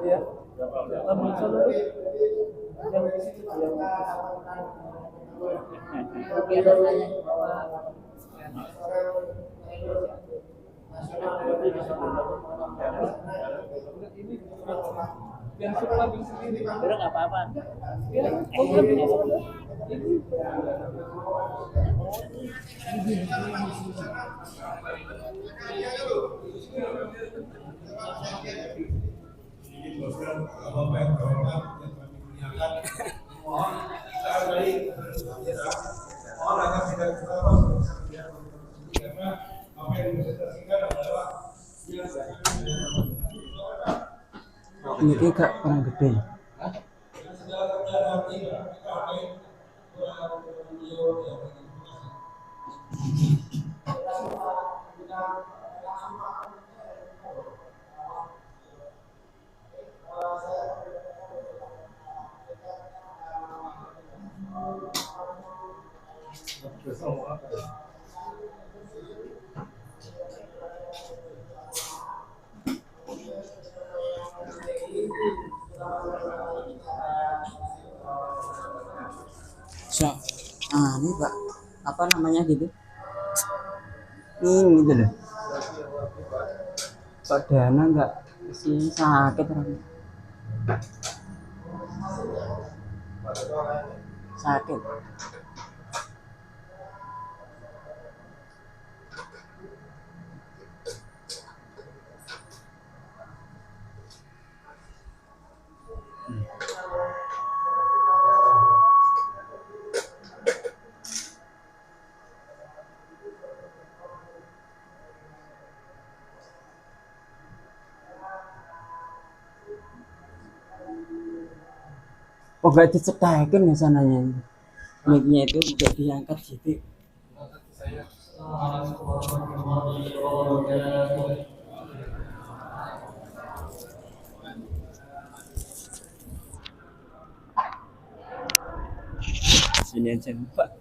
Iya. Lampung Solo yang di situ tuh yang ini yang suka ambil sendiri. Udah nggak apa-apa. Ya, mau ambil ini. Ini kayak orang gede. So, ini Pak, apa namanya gitu? Ini gitu loh. Pak Dana nggak sih sakit orang? Sakit. Oh gak dicetakin ya sananya, mic-nya itu udah diangkat gitu. Sini aja Pak.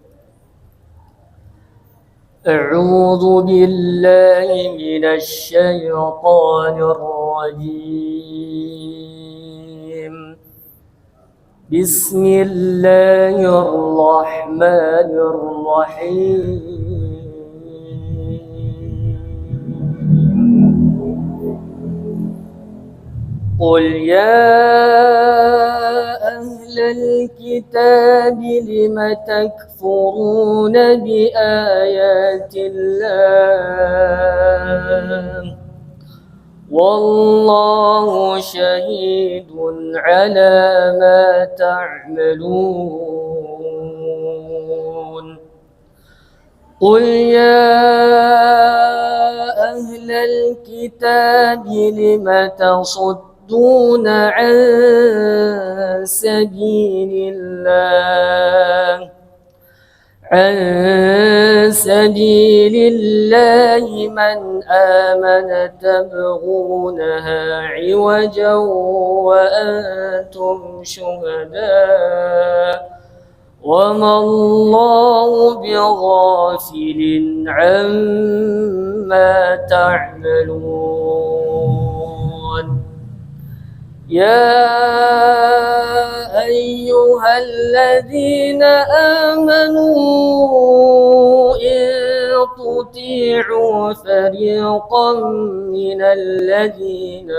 أعوذ بالله من الشيطان الرجيم. بسم الله الرحمن الرحيم. قل يا أهل الكتاب لم تكفرون بآيات الله والله شهيد على ما تعملون. قل يا أهل الكتاب لم تصدون عن سبيل الله من آمن تبغونها عوجا وأنتم شهداء وما الله بغافل عما تعملون. يا أيها الذين آمنوا إن تطيعوا فريقا من الذين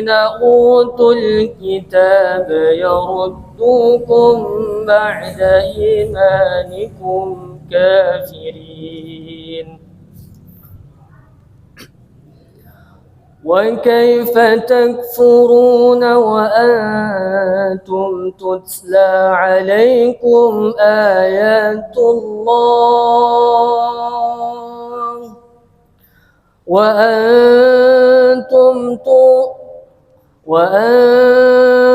أوتوا الكتاب يردوكم بعد إيمانكم كافرين. وكيف تكفرون وأنتم تتلى عليكم آيات الله وأنتم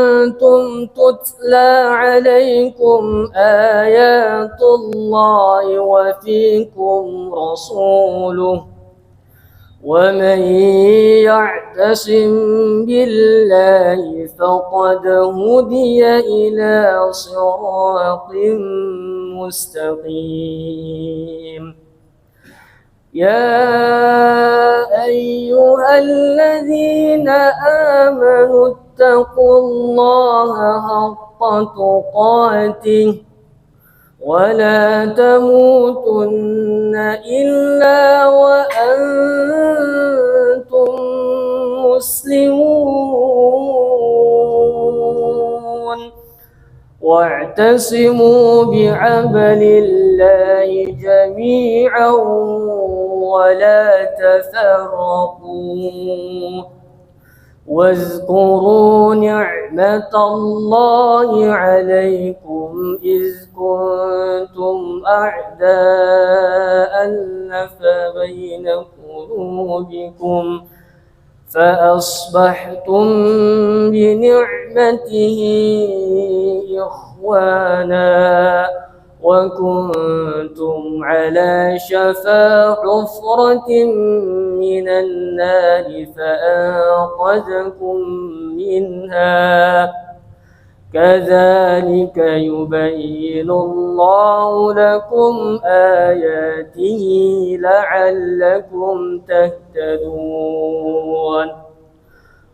تتلى عليكم آيات الله وفيكم رسوله ومن يعتصم بالله فقد هدي إلى صراط مستقيم. يا أيها الذين آمنوا اتقوا الله حق تقاته ولا تموتن إلا وأنتم مسلمون واعتصموا بعبل الله جميعا ولا تفرقوا واذكروا نعمة الله عليكم إذ كنتم أعداء بين قلوبكم فأصبحتم بنعمته إخوانا وكنتم على شفا حفرة من النار فأنقذكم منها كذلك يبين الله لكم آياته لعلكم تهتدون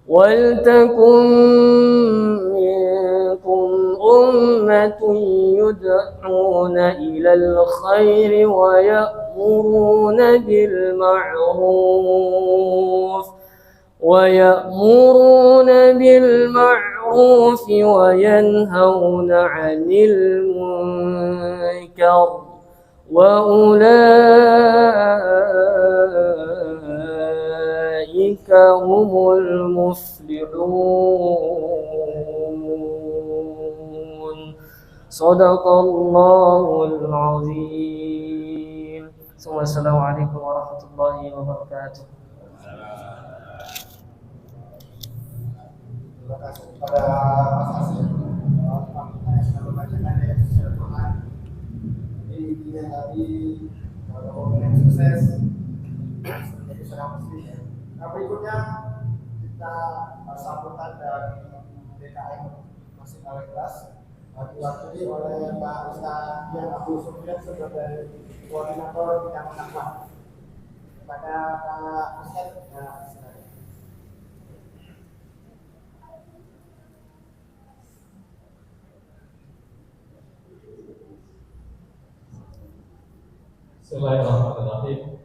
ولتكن منكم أمة يدعون إلى الخير ويأمرون بالمعروف وينهون عن المنكر وأولئك هم المفلحون صدق الله العظيم ثم السلام عليكم ورحمة الله وبركاته. Terima kasih kepada Mas Asyik pamina yang sudah membacakan ayat suci Al-Quran di dini hari. Semoga yang sukses menjadi seorang muslim ya. Nah, berikutnya kita sambutan dari DKM masing oleh kelas diwakili oleh Pak Ustaz Dian Abu Sufyan sebagai koordinator bidang dakwah. Kepada Pak Ustaz ya, Bismillahirrahmanirrahim.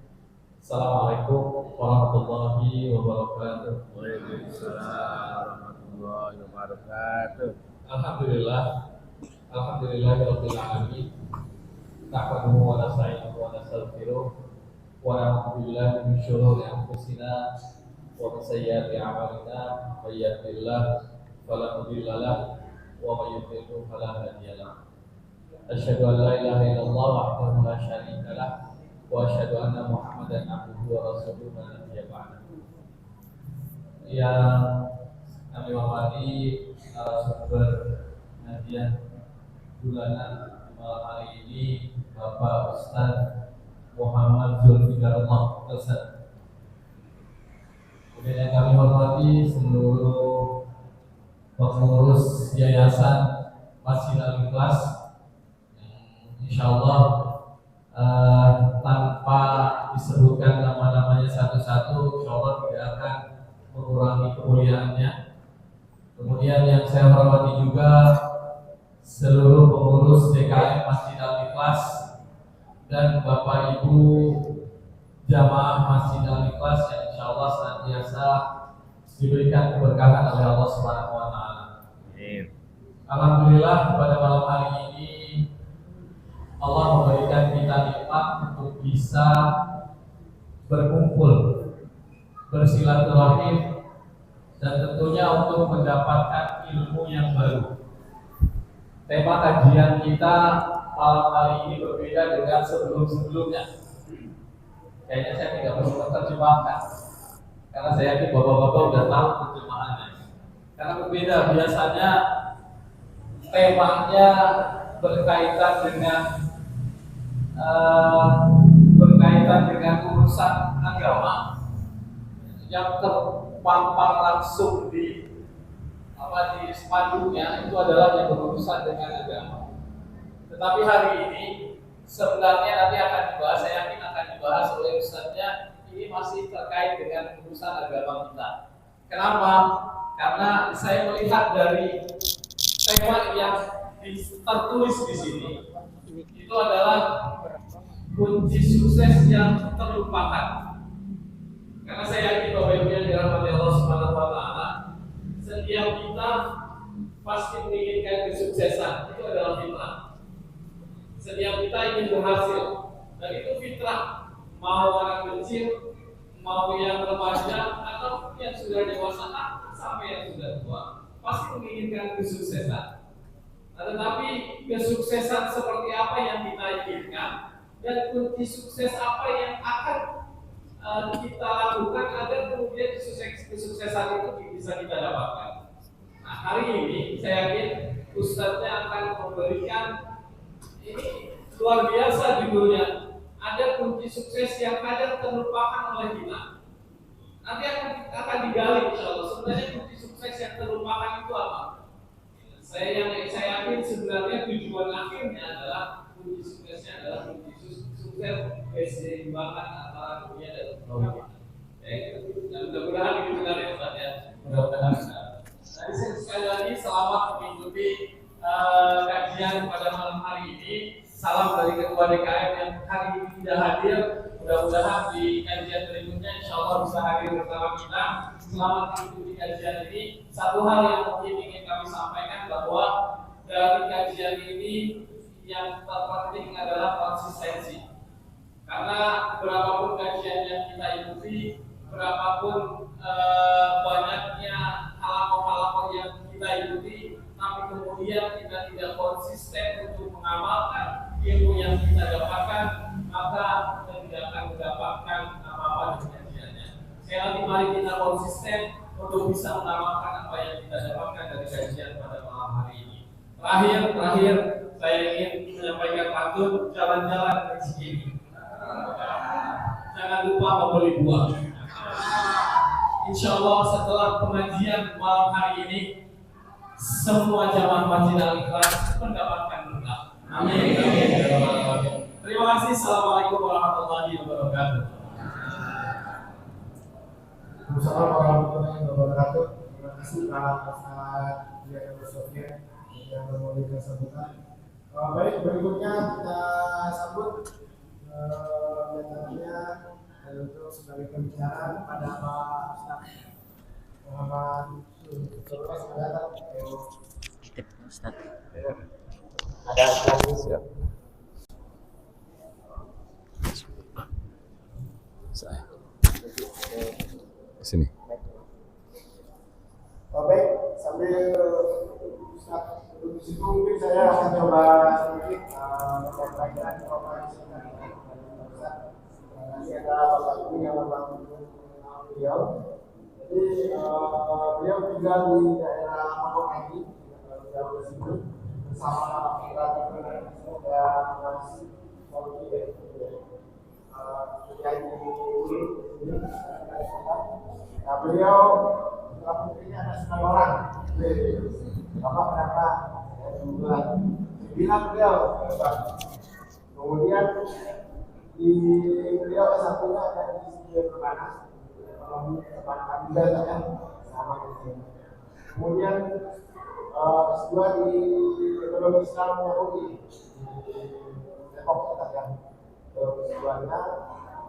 Assalamualaikum warahmatullahi wabarakatuh. Waalaikumsalam warahmatullahi wabarakatuh. Alhamdulillahirabbil alamin. Nahmaduhu wa nasta'inuhu wa nastaghfiruh wa na'udzu billahi min shururi anfusina wa min sayyiati a'malina. May yahdihillahu fala mudilla lahu wa may yudlil fala hadiya lahu. Asyhadu an la ilaha illallah wahdahu la syarika lah wa asyhadu anna Muhammadan abduhu wa rasuluhu la nabiyya ba'dahu. Yang kami hormati narasumber pengajian bulanan malam hari ini Bapak Ustaz Muhammad Zulfikarullah Ustaz. Kemudian yang kami hormati seluruh pengurus Yayasan Masjid Al-Ikhlas. Insyaallah tanpa disebutkan nama-namanya satu-satu, insyaallah tidak akan mengurangi kemuliaannya. Kemudian yang saya hormati juga seluruh pengurus DKM Masjid Al-Ikhlas dan Bapak Ibu jamaah Masjid Al-Ikhlas yang insyaallah senantiasa diberikan keberkahan oleh Allah Subhanahu wa taala. Alhamdulillah pada malam hari ini Allah memberikan kita nikmat untuk bisa berkumpul, bersilaturahim, dan tentunya untuk mendapatkan ilmu yang baru. Tema kajian kita malam hari ini berbeda dengan sebelum-sebelumnya. Kayaknya saya tidak perlu menerjemahkan, karena saya yakin bapak-bapak sudah tahu terjemahannya. Karena berbeda, biasanya temanya berkaitan dengan urusan agama yang terpampang langsung di spanduknya itu adalah yang berurusan dengan agama. Tetapi hari ini sebenarnya nanti akan dibahas, saya yakin akan dibahas oleh Ustaz masih terkait dengan urusan agama kita. Kenapa? Karena saya melihat dari tema yang tertulis di sini itu adalah kunci sukses yang terlupakan. Karena saya yakin Bapak Ibu yang dirahmati Allah Subhanahu wa taala, setiap kita pasti menginginkan kesuksesan, itu adalah fitrah. Setiap kita ingin berhasil, dan itu fitrah. Mau anak kecil, mau yang remaja, atau yang sudah dewasa, sampai yang sudah tua, pasti menginginkan kesuksesan. Nah, tetapi kesuksesan seperti apa yang kita inginkan, dan kunci sukses apa yang akan kita lakukan agar kemudian kesuksesan itu bisa kita dapatkan. Nah, hari ini saya yakin Ustadznya akan memberikan ini luar biasa judulnya. Ada kunci sukses yang kadang terlupakan oleh kita. Nanti akan digali insya Allah. Sebenarnya kunci sukses yang terlupakan itu apa? Saya yakin sebenarnya tujuan akhirnya adalah kunci suksesnya adalah kunci sukses keseimbangan antara dunia dan dunia. Dan mudah-mudahan itu benar ya Ustaz ya. Mudah-mudahan benar. Jadi sekali lagi selamat mengikuti kajian pada malam hari ini. Salam dari Ketua DKM yang hari ini tidak hadir. Mudah-mudahan di kajian berikutnya insya Allah bisa hadir bersama kita. Selamat mengikuti kajian ini. Satu hal yang mungkin ingin kami sampaikan bahwa dari kajian ini yang terpenting adalah konsistensi. Karena berapapun kajian yang kita ikuti, berapapun banyaknya halaman-halaman yang kita ikuti, tapi kemudian kita tidak konsisten untuk mengamalkan ilmu yang kita dapatkan, maka kita tidak akan mendapatkan apa-apa dari kajiannya. Sekali lagi mari kita konsisten untuk bisa mengamalkan apa yang kita dapatkan dari kajian pada malam hari ini. Terakhir saya ingin menyampaikan pantun jalan-jalan rezeki ini. Jangan lupa membeli buah. Insya Allah setelah pengajian malam hari ini, semua jamaah Masjid Al-Ikhlas mendapatkan berkah. Amin. Terima kasih. Assalamualaikum warahmatullahi wabarakatuh. Assalamualaikum warahmatullahi wabarakatuh. Terima kasih Pak Ustaz Direktur Sofia yang memberikan sambutan. Baik, berikutnya kita sambut datangnya untuk sebagai pembicara pada Pak Ustaz Muhammad Sulaiman Sadat. Ustaz. Ada lagi siap. Saya. Sini. Baik, sambil Ustaz duduk di situ mungkin saya akan coba sedikit mempertanyakan informasi dari Ustaz. Ini ada Bapak Ibu yang membantu beliau. Jadi beliau tinggal di daerah Makokai, jauh ke sini bersama Pelatih dan Mas Polri. Nah, beliau setelah putrinya ada 9 orang. Bapak berapa? 9 beliau. Kemudian di beliau satunya ada di sini Perbanas. Perbankan juga saya sama di sini. Kemudian S2 di ekonomi Islam Yahudi di Depok ya. S2-nya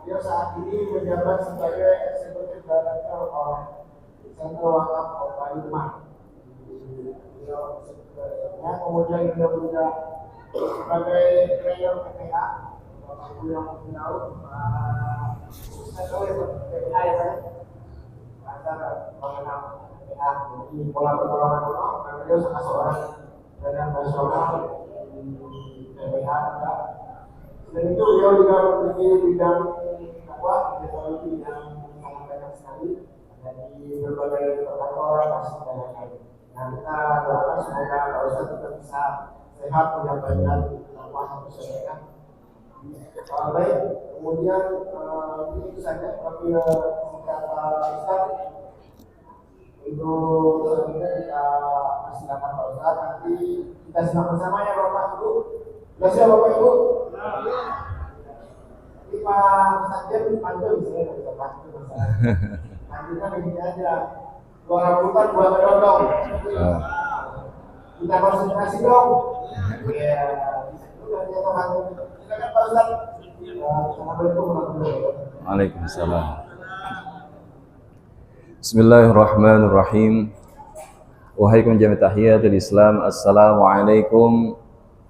dia saat ini menjabat sebagai eksekutif director of Sentral Wakaf Al-Qayyumah. Kemudian dia juga sebagai trainer PPA. Bapak Ibu yang tahu, saya tahu ya PPA ya kan? Ada mengenal PPA, jadi pola pertolongan orang, karena dia salah seorang trainer nasional di PPA juga. Dan itu beliau juga memiliki bidang dakwah, teknologi yang sangat banyak sekali, ada di berbagai perkantoran masih banyak lagi. Nah, kita doakan semoga Pak Ustadz juga bisa sehat menyampaikan dakwah yang disampaikan. Baik, kemudian itu saja kami kata Ustadz untuk selanjutnya kita persilakan Pak Ustadz, nanti kita simak bersama ya Bapak Ibu. Sudah siap Bapak Ibu? Kita Pak Sakit pantul saya nggak bisa bantu masalah. Nantinya begini aja, 2 rambutan 2 kedondong. Kita konsentrasi dong. Iya, itu ternyata hantu. Silakan Pak Ustaz. Assalamualaikum warahmatullahi wabarakatuh. Waalaikumsalam. Bismillahirrahmanirrahim. Wahaikum jami tahiyatul Islam. Assalamualaikum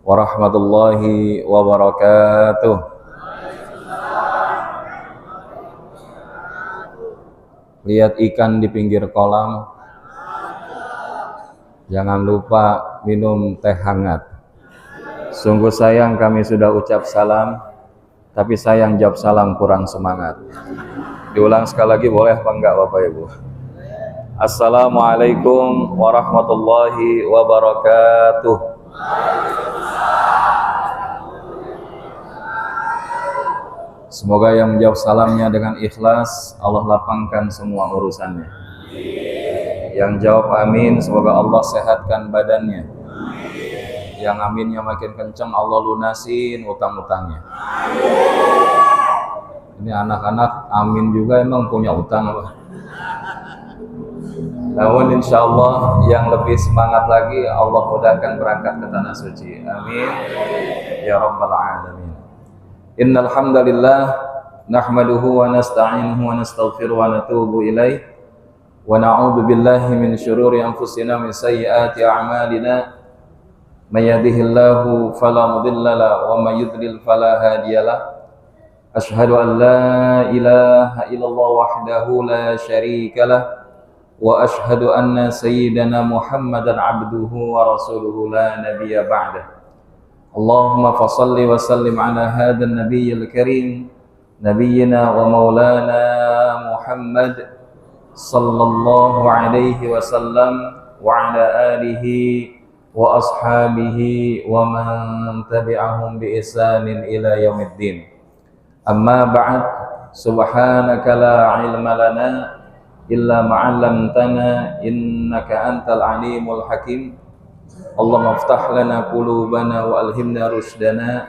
warahmatullahi wabarakatuh. Lihat ikan di pinggir kolam. Jangan lupa minum teh hangat. Sungguh sayang kami sudah ucap salam, tapi sayang jawab salam kurang semangat. Diulang sekali lagi boleh apa enggak Bapak Ibu? Assalamualaikum warahmatullahi wabarakatuh. Semoga yang menjawab salamnya dengan ikhlas, Allah lapangkan semua urusannya. Yang jawab amin, semoga Allah sehatkan badannya. Yang aminnya makin kencang, Allah lunasin utang-utangnya. Ini anak-anak amin juga emang punya utang apa? Namun insya Allah yang lebih semangat lagi, Allah mudahkan berangkat ke tanah suci. Amin ya rabbal alamin. Innal hamdalillah nahmaduhu wa nasta'inuhu wa nastaghfiruhu wa natubu ilaih wa na'udzu billahi min syururi anfusina min sayyiati a'malina. May yahdihillahu fala mudilla lahu wa may yudlil fala hadiyalah. Asyhadu an la ilaha illallah wahdahu la syarika lah. Wa ashhadu anna sayyidana Muhammadan abduhu wa rasuluhu la nabiyya ba'dah. Allahumma fasalli wa sallim ala hadzal nabiyyil karim nabiyyina wa maulana Muhammad sallallahu alaihi wasallam wa ala alihi wa ashabihi wa man tabi'ahum bi ihsanin ila yaumiddin. Amma ba'd, subhanaka la ilma lana illa ma'allamtana innaka antal alimul hakim. Allahumma iftah lana qulubana wa alhimna rushdana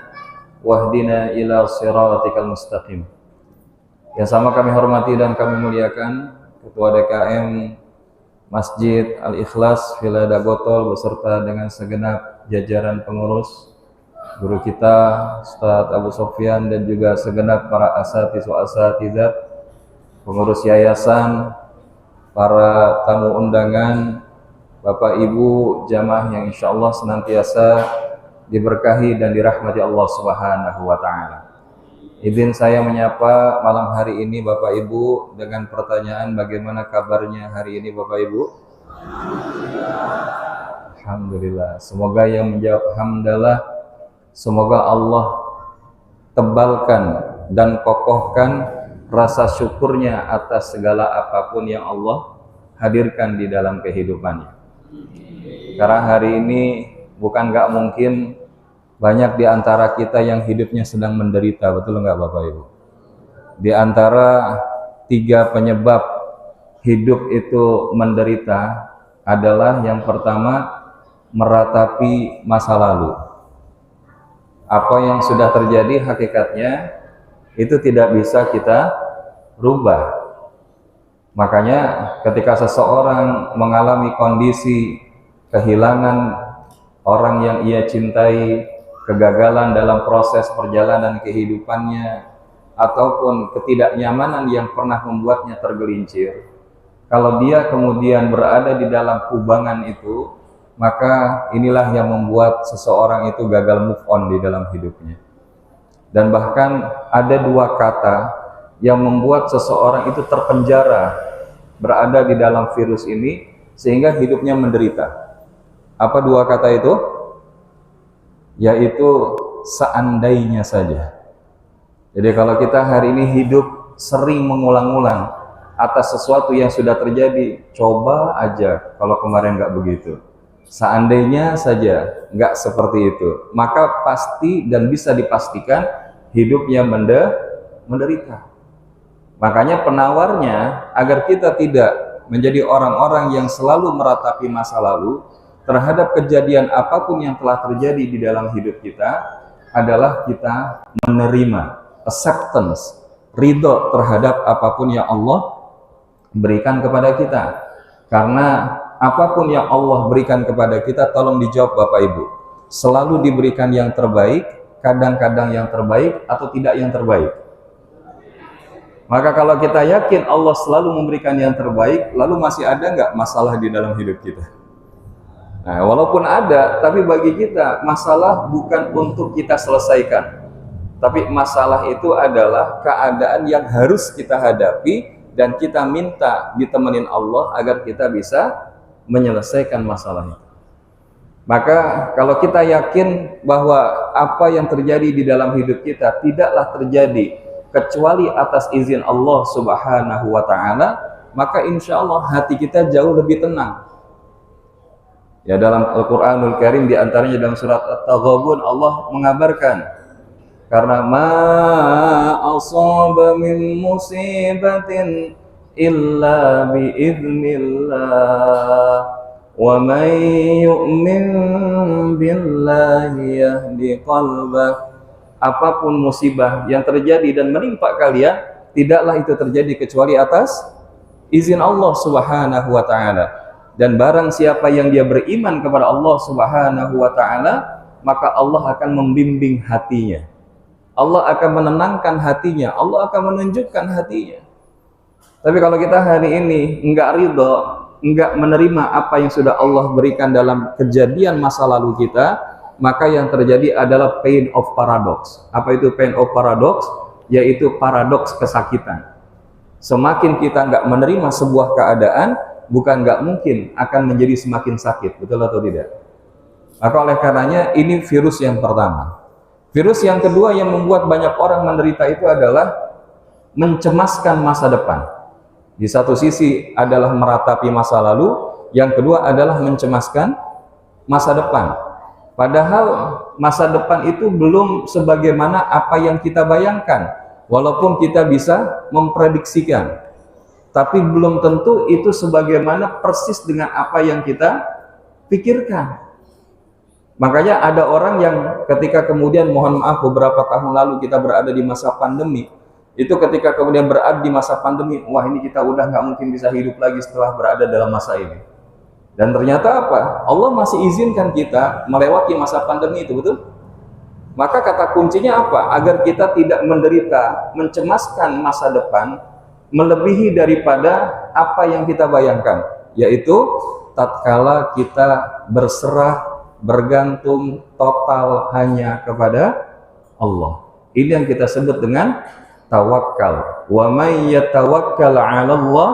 wahdina ila siratikal mustaqim. Yang sama kami hormati dan kami muliakan Ketua DKM Masjid Al-Ikhlas Villa Dagotol beserta dengan segenap jajaran pengurus, guru kita Ustadz Abu Sofyan dan juga segenap para asatiz wa asatizat, pengurus yayasan, para tamu undangan, Bapak Ibu jamaah yang insya Allah senantiasa diberkahi dan dirahmati Allah Subhanahu wa Ta'ala. Izin saya menyapa malam hari ini Bapak Ibu dengan pertanyaan, bagaimana kabarnya hari ini Bapak Ibu? Alhamdulillah. Semoga yang menjawab alhamdulillah, semoga Allah tebalkan dan kokohkan rasa syukurnya atas segala apapun yang Allah hadirkan di dalam kehidupannya. Karena hari ini bukan nggak mungkin banyak di antara kita yang hidupnya sedang menderita, betul nggak Bapak Ibu? Di antara 3 penyebab hidup itu menderita adalah yang pertama, meratapi masa lalu. Apa yang sudah terjadi hakikatnya itu tidak bisa kita rubah. Makanya ketika seseorang mengalami kondisi kehilangan orang yang ia cintai, kegagalan dalam proses perjalanan kehidupannya, ataupun ketidaknyamanan yang pernah membuatnya tergelincir, kalau dia kemudian berada di dalam kubangan itu, maka inilah yang membuat seseorang itu gagal move on di dalam hidupnya. Dan bahkan ada 2 kata yang membuat seseorang itu terpenjara berada di dalam virus ini sehingga hidupnya menderita. Apa 2 kata itu? Yaitu seandainya saja. Jadi kalau kita hari ini hidup sering mengulang-ulang atas sesuatu yang sudah terjadi, coba aja kalau kemarin nggak begitu. Seandainya saja nggak seperti itu, maka pasti dan bisa dipastikan hidupnya menderita. Makanya penawarnya agar kita tidak menjadi orang-orang yang selalu meratapi masa lalu terhadap kejadian apapun yang telah terjadi di dalam hidup kita, adalah kita menerima acceptance, ridho terhadap apapun yang Allah berikan kepada kita. Karena apapun yang Allah berikan kepada kita, tolong dijawab Bapak Ibu, selalu diberikan yang terbaik, kadang-kadang yang terbaik atau tidak yang terbaik. Maka kalau kita yakin Allah selalu memberikan yang terbaik, lalu masih ada nggak masalah di dalam hidup kita? Nah, walaupun ada, tapi bagi kita masalah bukan untuk kita selesaikan, tapi masalah itu adalah keadaan yang harus kita hadapi dan kita minta ditemenin Allah agar kita bisa menyelesaikan masalah itu. Maka kalau kita yakin bahwa apa yang terjadi di dalam hidup kita tidaklah terjadi kecuali atas izin Allah Subhanahu wa ta'ala, maka insya Allah hati kita jauh lebih tenang. Ya, dalam Al-Quranul Karim diantaranya dalam surat At-Taghabun Allah mengabarkan, karena ma asaba min musibatin illa biiznillah wa man yu'min billahi yahdi qalbah. Apapun musibah yang terjadi dan menimpa kalian, tidaklah itu terjadi kecuali atas izin Allah Subhanahu wa ta'ala. Dan barang siapa yang dia beriman kepada Allah Subhanahu wa ta'ala, maka Allah akan membimbing hatinya, Allah akan menenangkan hatinya, Allah akan menunjukkan hatinya. Tapi kalau kita hari ini enggak ridho, enggak menerima apa yang sudah Allah berikan dalam kejadian masa lalu kita, maka yang terjadi adalah pain of paradox. Apa itu pain of paradox? Yaitu paradoks kesakitan. Semakin kita nggak menerima sebuah keadaan, bukan nggak mungkin akan menjadi semakin sakit. Betul atau tidak? Maka oleh karenanya ini virus yang pertama. Virus yang kedua yang membuat banyak orang menderita itu adalah mencemaskan masa depan. Di satu sisi adalah meratapi masa lalu, yang kedua adalah mencemaskan masa depan. Padahal masa depan itu belum sebagaimana apa yang kita bayangkan. Walaupun kita bisa memprediksikan, tapi belum tentu itu sebagaimana persis dengan apa yang kita pikirkan. Makanya ada orang yang ketika kemudian, mohon maaf, beberapa tahun lalu kita berada di masa pandemi, itu ketika kemudian berada di masa pandemi, wah ini kita udah nggak mungkin bisa hidup lagi setelah berada dalam masa ini. Dan ternyata apa? Allah masih izinkan kita melewati masa pandemi itu, betul? Maka kata kuncinya apa? Agar kita tidak menderita, mencemaskan masa depan melebihi daripada apa yang kita bayangkan, yaitu tatkala kita berserah, bergantung total hanya kepada Allah. Ini yang kita sebut dengan tawakal. Wa may yatawakkal 'ala Allah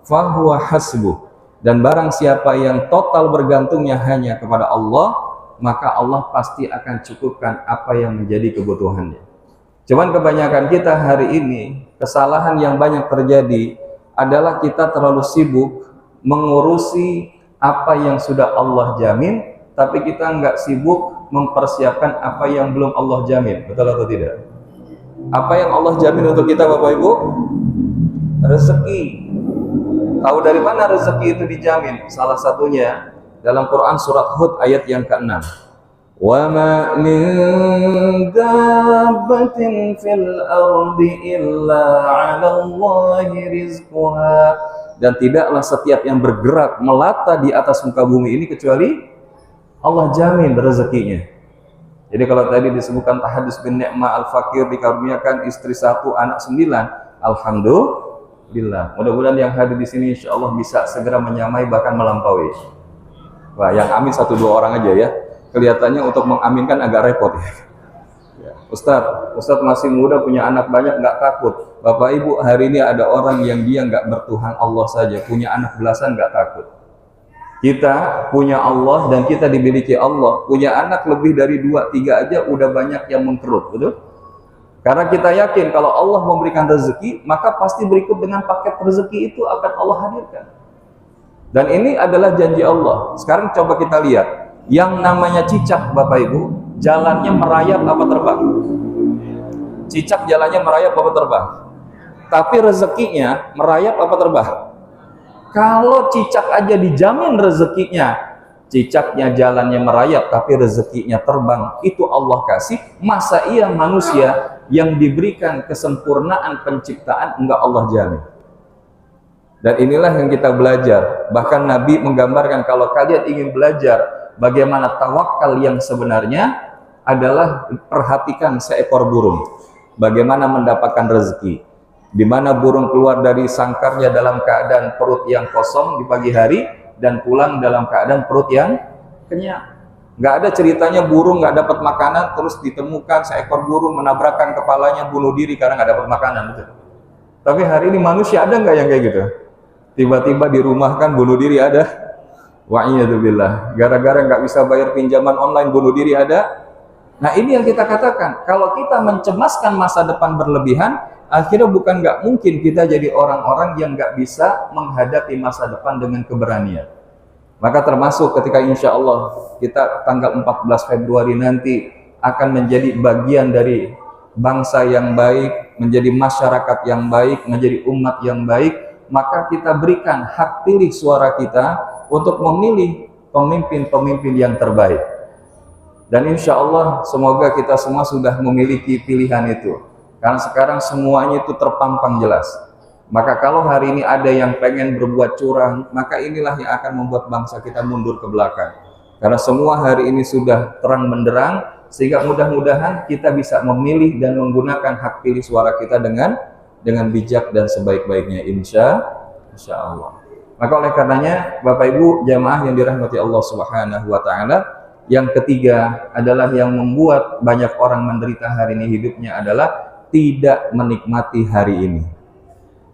fa huwa hasbuh. Dan barang siapa yang total bergantungnya hanya kepada Allah, maka Allah pasti akan cukupkan apa yang menjadi kebutuhannya. Cuman kebanyakan kita hari ini, kesalahan yang banyak terjadi adalah kita terlalu sibuk mengurusi apa yang sudah Allah jamin, tapi kita nggak sibuk mempersiapkan apa yang belum Allah jamin. Betul atau tidak? Apa yang Allah jamin untuk kita, Bapak Ibu? Rezeki. Tahu dari mana rezeki itu dijamin? Salah satunya dalam Quran surat Hud ayat yang ke-6. Wa ma min dabbatin fil ardi illa 'ala Allahi rizquha. Dan tidaklah setiap yang bergerak melata di atas muka bumi ini kecuali Allah jamin rezekinya. Jadi kalau tadi disebutkan tahadus bin ni'mah al-fakir dikaruniakan istri 1, anak 9, alhamdulillah. Mudah-mudahan yang hadir di sini insya Allah bisa segera menyamai bahkan melampaui. Wah, yang amin 1-2 orang aja ya. Kelihatannya untuk mengaminkan agak repot ya. Ustadz masih muda, punya anak banyak, nggak takut. Bapak Ibu, hari ini ada orang yang dia nggak bertuhan Allah saja, punya anak belasan nggak takut. Kita punya Allah dan kita dimiliki Allah, punya anak lebih dari 2-3 aja udah banyak yang mengkerut, betul? Karena kita yakin kalau Allah memberikan rezeki, maka pasti berikut dengan paket rezeki itu akan Allah hadirkan. Dan ini adalah janji Allah. Sekarang coba kita lihat, yang namanya cicak, Bapak Ibu, jalannya merayap apa terbang? Cicak jalannya merayap apa terbang? Tapi rezekinya merayap apa terbang? Kalau cicak aja dijamin rezekinya, cicaknya jalannya merayap tapi rezekinya terbang, itu Allah kasih. Masa iya manusia yang diberikan kesempurnaan penciptaan enggak Allah jamin. Dan inilah yang kita belajar. Bahkan Nabi menggambarkan kalau kalian ingin belajar bagaimana tawakal yang sebenarnya adalah perhatikan seekor burung. Bagaimana mendapatkan rezeki. Di mana burung keluar dari sangkarnya dalam keadaan perut yang kosong di pagi hari dan pulang dalam keadaan perut yang kenyang. Nggak ada ceritanya burung nggak dapat makanan terus ditemukan seekor burung menabrakkan kepalanya bunuh diri karena nggak dapat makanan. Betul. Tapi hari ini manusia ada nggak yang kayak gitu? Tiba-tiba dirumahkan bunuh diri ada. Wa'iyadzubillah. Gara-gara nggak bisa bayar pinjaman online bunuh diri ada. Nah ini yang kita katakan. Kalau kita mencemaskan masa depan berlebihan, akhirnya bukan nggak mungkin kita jadi orang-orang yang nggak bisa menghadapi masa depan dengan keberanian. Maka termasuk ketika insya Allah kita tanggal 14 Februari nanti akan menjadi bagian dari bangsa yang baik, menjadi masyarakat yang baik, menjadi umat yang baik, maka kita berikan hak pilih suara kita untuk memilih pemimpin-pemimpin yang terbaik. Dan insya Allah semoga kita semua sudah memiliki pilihan itu. Karena sekarang semuanya itu terpampang jelas. Maka kalau hari ini ada yang pengen berbuat curang, maka inilah yang akan membuat bangsa kita mundur ke belakang. Karena semua hari ini sudah terang benderang, sehingga mudah-mudahan kita bisa memilih dan menggunakan hak pilih suara kita dengan bijak dan sebaik-baiknya insya Allah. Maka oleh karenanya Bapak Ibu jamaah yang dirahmati Allah Subhanahu wa taala, yang ketiga adalah yang membuat banyak orang menderita hari ini hidupnya adalah tidak menikmati hari ini.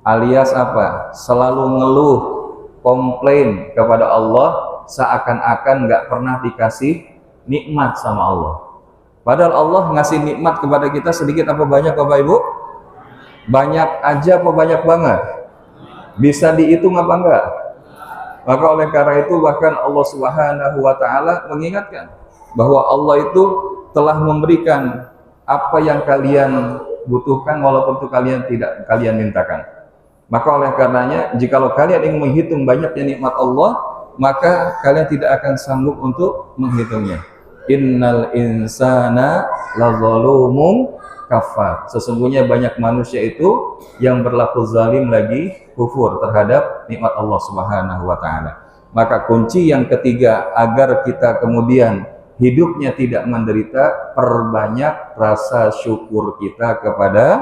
Alias apa? Selalu ngeluh, komplain kepada Allah seakan-akan nggak pernah dikasih nikmat sama Allah. Padahal Allah ngasih nikmat kepada kita sedikit apa banyak Bapak Ibu? Banyak aja apa banyak banget? Bisa dihitung apa enggak? Maka oleh karena itu bahkan Allah Subhanahu wa taala mengingatkan bahwa Allah itu telah memberikan apa yang kalian butuhkan walaupun itu kalian tidak kalian mintakan. Maka oleh karenanya jikalau kalian ingin menghitung banyaknya nikmat Allah, maka kalian tidak akan sanggup untuk menghitungnya. Innal insana lazalumun kafar. Sesungguhnya banyak manusia itu yang berlaku zalim lagi kufur terhadap nikmat Allah Subhanahu wa taala. Maka kunci yang ketiga agar kita kemudian hidupnya tidak menderita, perbanyak rasa syukur kita kepada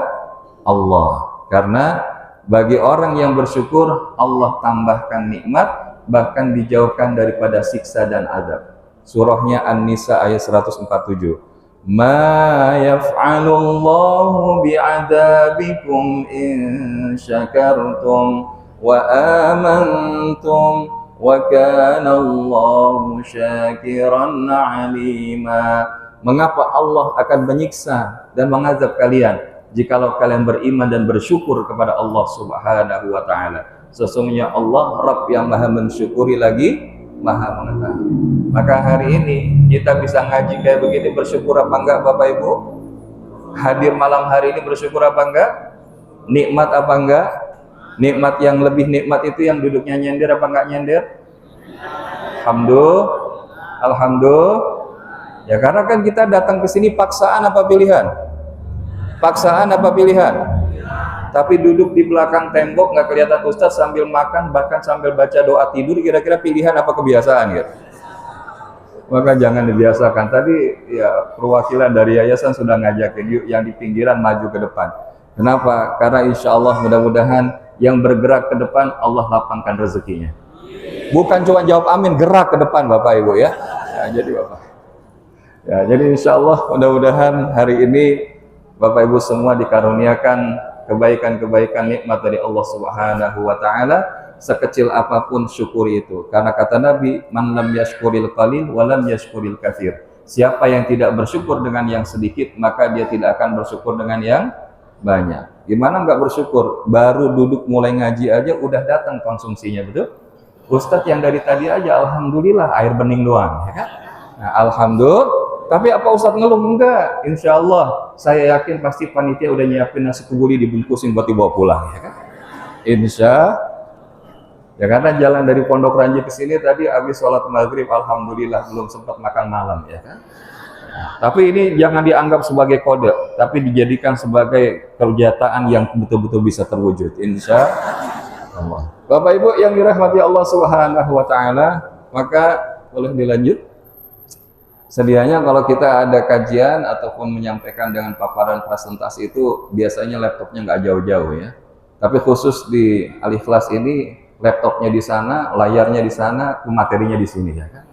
Allah. Karena bagi orang yang bersyukur, Allah tambahkan nikmat, bahkan dijauhkan daripada siksa dan azab. Surahnya An-Nisa ayat 147. Ma yaf'alullahu bi'adabikum in syakartum wa amantum wa kana Allahu syakiran alima. Mengapa Allah akan menyiksa dan mengazab kalian jikalau kalian beriman dan bersyukur kepada Allah Subhanahu wa taala? Sesungguhnya Allah Rabb yang Maha mensyukuri lagi Maha mengetahui. Maka hari ini kita bisa ngaji kayak begini, bersyukur apa enggak Bapak Ibu? Hadir malam hari ini bersyukur apa enggak? Nikmat apa enggak? Nikmat yang lebih nikmat itu yang duduknya nyender apa enggak nyender? Alhamdulillah. Ya karena kan kita datang ke sini paksaan apa pilihan? Paksaan apa pilihan? Tapi duduk di belakang tembok nggak kelihatan Ustadz sambil makan bahkan sambil baca doa tidur, kira-kira pilihan apa kebiasaan gitu? Maka jangan dibiasakan. Tadi ya perwakilan dari yayasan sudah ngajakin yuk yang di pinggiran maju ke depan. Kenapa? Karena insya Allah mudah-mudahan yang bergerak ke depan Allah lapangkan rezekinya. Bukan cuma jawab amin, gerak ke depan Bapak Ibu ya. Jadi insya Allah mudah-mudahan hari ini Bapak Ibu semua dikaruniakan kebaikan-kebaikan nikmat dari Allah Subhanahu wa taala, sekecil apapun syukuri itu. Karena kata Nabi, man lam yashkuril qalil wa lam yashkuril katsir. Siapa yang tidak bersyukur dengan yang sedikit, maka dia tidak akan bersyukur dengan yang banyak. Gimana enggak bersyukur? Baru duduk mulai ngaji aja udah datang konsumsinya, betul? Ustadz yang dari tadi aja alhamdulillah air bening doang, ya kan? Nah, alhamdulillah. Tapi apa Ustadz ngeluh? Enggak, insya Allah saya yakin pasti panitia udah nyiapin nasi kebuli dibungkusin buat dibawa pulang, ya kan? Ya karena jalan dari Pondok Ranji ke sini tadi habis sholat maghrib, alhamdulillah belum sempat makan malam, ya kan? Tapi ini jangan dianggap sebagai kode, tapi dijadikan sebagai kenyataan yang betul-betul bisa terwujud, insya Allah. Bapak Ibu yang dirahmati Allah Subhanahu wa Ta'ala, maka boleh dilanjut. Sedianya kalau kita ada kajian ataupun menyampaikan dengan paparan presentasi itu biasanya laptopnya nggak jauh-jauh ya. Tapi khusus di Al-Ikhlas ini laptopnya di sana, layarnya di sana, materinya di sini ya kan.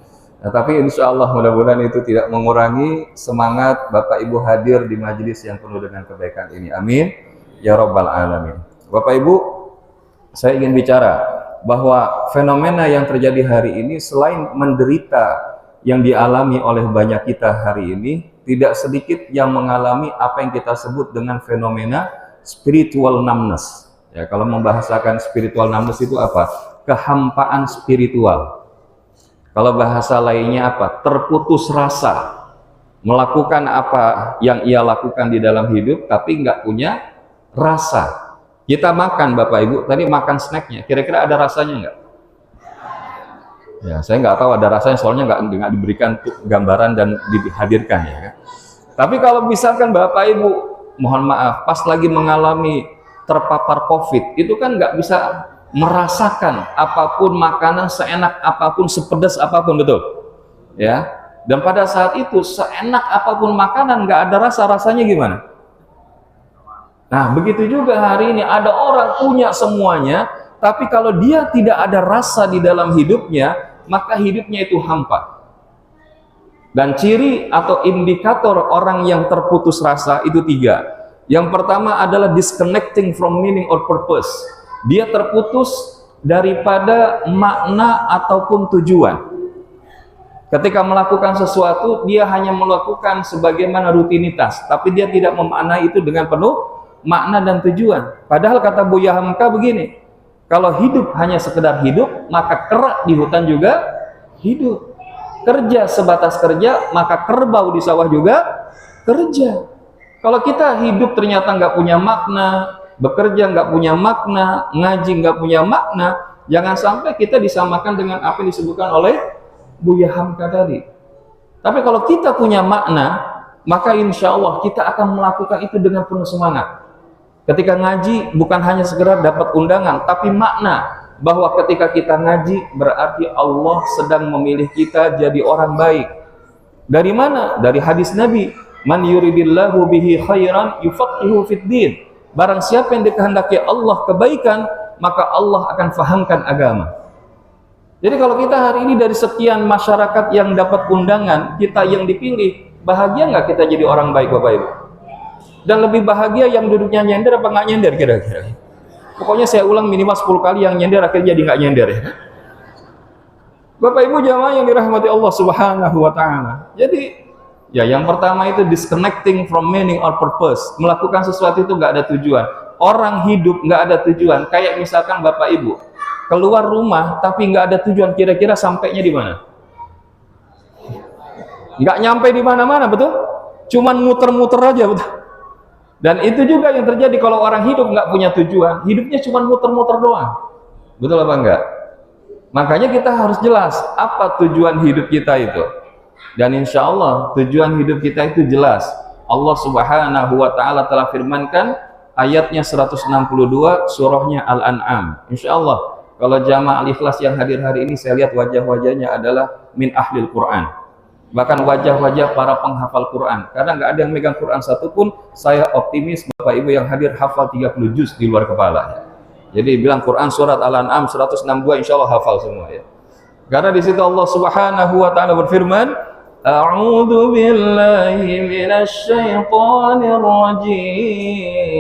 Nah, tapi insya Allah mudah-mudahan itu tidak mengurangi semangat Bapak Ibu hadir di majelis yang penuh dengan kebaikan ini. Amin ya Rabbal Alamin. Bapak Ibu, saya ingin bicara bahwa fenomena yang terjadi hari ini selain menderita yang dialami oleh banyak kita hari ini, tidak sedikit yang mengalami apa yang kita sebut dengan fenomena spiritual numbness. Ya, kalau membahasakan spiritual numbness itu apa? Kehampaan spiritual. Kalau bahasa lainnya apa? Terputus rasa. Melakukan apa yang ia lakukan di dalam hidup, tapi nggak punya rasa. Kita makan Bapak Ibu, tadi makan snacknya, kira-kira ada rasanya nggak? Ya, saya nggak tahu ada rasanya, soalnya nggak diberikan gambaran dan dihadirkan ya kan. Tapi kalau misalkan Bapak Ibu, mohon maaf, pas lagi mengalami terpapar COVID, itu kan nggak bisa merasakan apapun makanan seenak apapun, sepedas apapun, betul? Ya. Dan pada saat itu seenak apapun makanan nggak ada rasanya gimana? Nah, begitu juga hari ini ada orang punya semuanya, tapi kalau dia tidak ada rasa di dalam hidupnya, maka hidupnya itu hampa. Dan ciri atau indikator orang yang terputus rasa itu 3. Yang pertama adalah disconnecting from meaning or purpose. Dia terputus daripada makna ataupun tujuan. Ketika melakukan sesuatu, dia hanya melakukan sebagaimana rutinitas, tapi dia tidak memaknai itu dengan penuh makna dan tujuan. Padahal kata Buya Hamka begini, kalau hidup hanya sekedar hidup, maka kerak di hutan juga hidup. Kerja sebatas kerja, maka kerbau di sawah juga kerja. Kalau kita hidup ternyata nggak punya makna, bekerja nggak punya makna, ngaji nggak punya makna, jangan sampai kita disamakan dengan apa yang disebutkan oleh Buya Hamka tadi. Tapi kalau kita punya makna, maka insya Allah kita akan melakukan itu dengan penuh semangat. Ketika ngaji bukan hanya sekedar dapat undangan, tapi makna bahwa ketika kita ngaji berarti Allah sedang memilih kita jadi orang baik. Dari mana? Dari hadis Nabi, man yuridillahu bihi khairan yufaqihu fid din. Barang siapa yang dikehendaki Allah kebaikan, maka Allah akan fahamkan agama. Jadi kalau kita hari ini dari sekian masyarakat yang dapat undangan, kita yang dipilih, bahagia nggak kita jadi orang baik Bapak Ibu? Dan lebih bahagia yang duduknya nyender apa nggak nyender kira-kira? Pokoknya saya ulang minimal 10 kali yang nyender akhirnya jadi nggak nyender ya. Bapak Ibu jamaah yang dirahmati Allah Subhanahu wa Ta'ala. Jadi ya yang pertama itu disconnecting from meaning or purpose. Melakukan sesuatu itu nggak ada tujuan. Orang hidup nggak ada tujuan. Kayak misalkan Bapak Ibu keluar rumah tapi nggak ada tujuan, kira-kira sampainya di mana? Nggak nyampe di mana-mana, betul? Cuman muter-muter aja, betul? Dan itu juga yang terjadi kalau orang hidup nggak punya tujuan, hidupnya cuma muter-muter doang. Betul apa enggak? Makanya kita harus jelas apa tujuan hidup kita itu. Dan insya Allah tujuan hidup kita itu jelas. Allah Subhanahu wa Ta'ala telah firmankan ayatnya 162 surahnya Al-An'am. Insya Allah kalau jamaah Al-Ikhlas yang hadir hari ini, saya lihat wajah-wajahnya adalah min ahlil Quran. Bahkan wajah-wajah para penghafal Quran. Karena nggak ada yang megang Quran satupun, saya optimis Bapak Ibu yang hadir hafal 30 juz di luar kepala. Jadi bilang Quran surat Al-An'am 162 insya Allah hafal semua ya. Karena di situ Allah Subhanahu wa Ta'ala berfirman, A'udzu billahi minasy syaithanir rajim.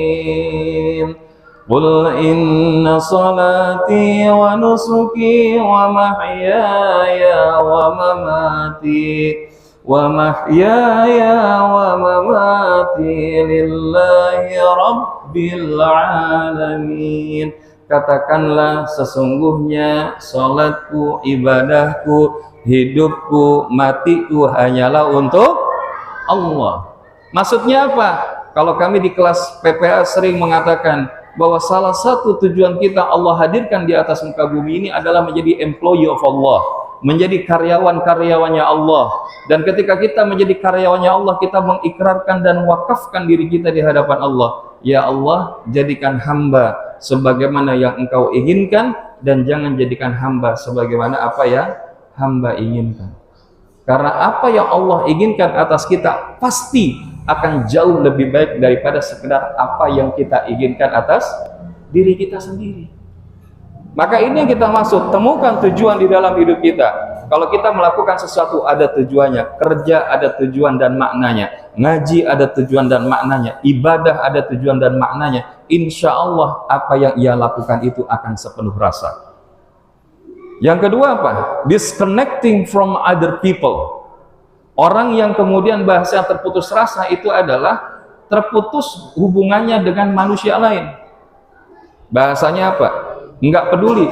Qul inna salati wa nusuki wa mahyaya wa mamati lillahi rabbil alamin. Katakanlah sesungguhnya salatku, ibadahku, hidupku, matiku hanyalah untuk Allah. Maksudnya apa? Kalau kami di kelas PPA sering mengatakan bahwa salah satu tujuan kita Allah hadirkan di atas muka bumi ini adalah menjadi employee of Allah, menjadi karyawan-karyawannya Allah. Dan ketika kita menjadi karyawannya Allah, kita mengikrarkan dan wakafkan diri kita di hadapan Allah. Ya Allah, jadikan hamba sebagaimana yang Engkau inginkan, dan jangan jadikan hamba sebagaimana apa yang hamba inginkan. Karena apa yang Allah inginkan atas kita pasti akan jauh lebih baik daripada sekedar apa yang kita inginkan atas diri kita sendiri. Maka ini yang kita maksud, temukan tujuan di dalam hidup kita. Kalau kita melakukan sesuatu ada tujuannya, kerja ada tujuan dan maknanya, ngaji ada tujuan dan maknanya, ibadah ada tujuan dan maknanya, insya Allah apa yang ia lakukan itu akan sepenuh rasa. Yang kedua apa? Disconnecting from other people. Orang yang kemudian bahasa terputus rasa itu adalah terputus hubungannya dengan manusia lain. Bahasanya apa? Enggak peduli.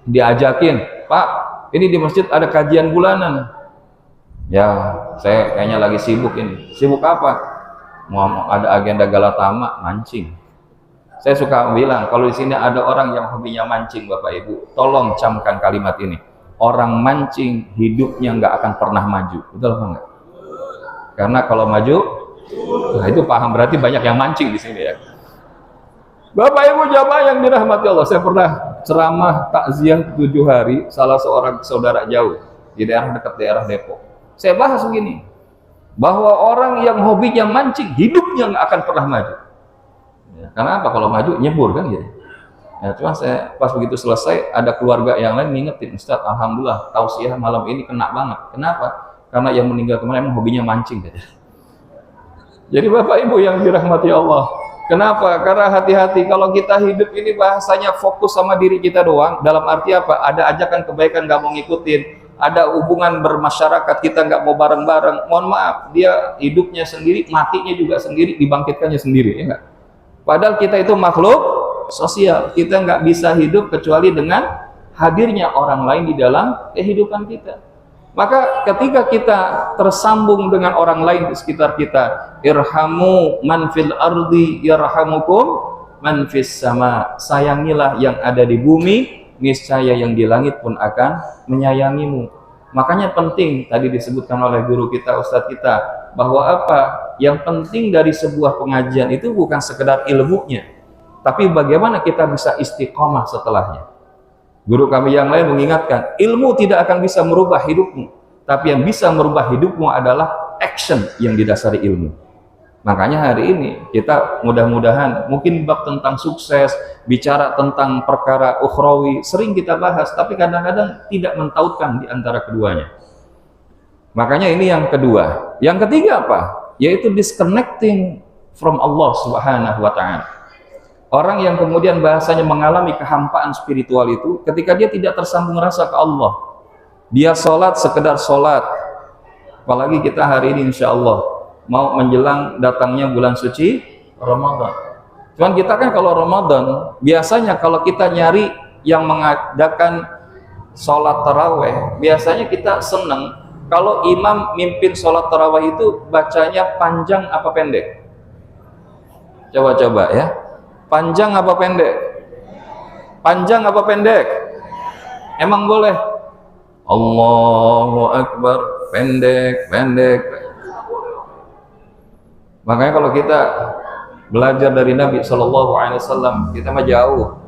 Diajakin, Pak, ini di masjid ada kajian bulanan. Ya, saya kayaknya lagi sibuk ini. Sibuk apa? Mau ada agenda Galatama, mancing. Saya suka bilang, kalau di sini ada orang yang hobinya mancing, Bapak Ibu, tolong camkan kalimat ini. Orang mancing hidupnya nggak akan pernah maju. Betul apa enggak? Karena kalau maju, nah itu paham, berarti banyak yang mancing di sini ya. Bapak Ibu jamaah yang dirahmati Allah, saya pernah ceramah takziah 7 hari salah seorang saudara jauh di daerah dekat daerah Depok. Saya bahas begini, bahwa orang yang hobinya mancing hidupnya nggak akan pernah maju. Ya, karena apa? Kalau maju nyebur kan gitu. Ya, cuma saya pas begitu selesai ada keluarga yang lain ngingetin, Ustaz, alhamdulillah tausiah malam ini kena banget. Kenapa? Karena yang meninggal kemarin emang hobinya mancing gitu. Jadi Bapak Ibu yang dirahmati Allah, kenapa? Karena hati-hati kalau kita hidup ini bahasanya fokus sama diri kita doang. Dalam arti apa? Ada ajakan kebaikan nggak mau ngikutin, ada hubungan bermasyarakat kita nggak mau bareng-bareng. Mohon maaf, dia hidupnya sendiri, matinya juga sendiri, dibangkitkannya sendiri, ya nggak? Padahal kita itu makhluk sosial, kita nggak bisa hidup kecuali dengan hadirnya orang lain di dalam kehidupan kita. Maka ketika kita tersambung dengan orang lain di sekitar kita, irhamu man fil ardi yarhamukum man fis sama. Sayangilah yang ada di bumi, niscaya yang di langit pun akan menyayangimu. Makanya penting tadi disebutkan oleh guru kita, ustadz kita, bahwa apa? Yang penting dari sebuah pengajian itu bukan sekedar ilmunya, tapi bagaimana kita bisa istiqomah setelahnya. Guru kami yang lain mengingatkan, ilmu tidak akan bisa merubah hidupmu, tapi yang bisa merubah hidupmu adalah action yang didasari ilmu. Makanya hari ini kita mudah-mudahan mungkin bab tentang sukses, bicara tentang perkara ukhrawi sering kita bahas, tapi kadang-kadang tidak mentautkan di antara keduanya. Makanya ini yang kedua. Yang ketiga apa? Yaitu disconnecting from Allah Subhanahu wa ta'ala. Orang yang kemudian bahasanya mengalami kehampaan spiritual itu ketika dia tidak tersambung rasa ke Allah. Dia sholat sekedar sholat. Apalagi kita hari ini insya Allah mau menjelang datangnya bulan suci Ramadan. Cuman kita kan kalau Ramadan biasanya kalau kita nyari yang mengadakan sholat taraweh, biasanya kita seneng kalau imam mimpin sholat taraweh itu bacanya panjang apa pendek? Coba-coba ya. Panjang apa pendek? Panjang apa pendek? Emang boleh? Allahu Akbar, pendek. Makanya kalau kita belajar dari Nabi SAW, kita mah jauh.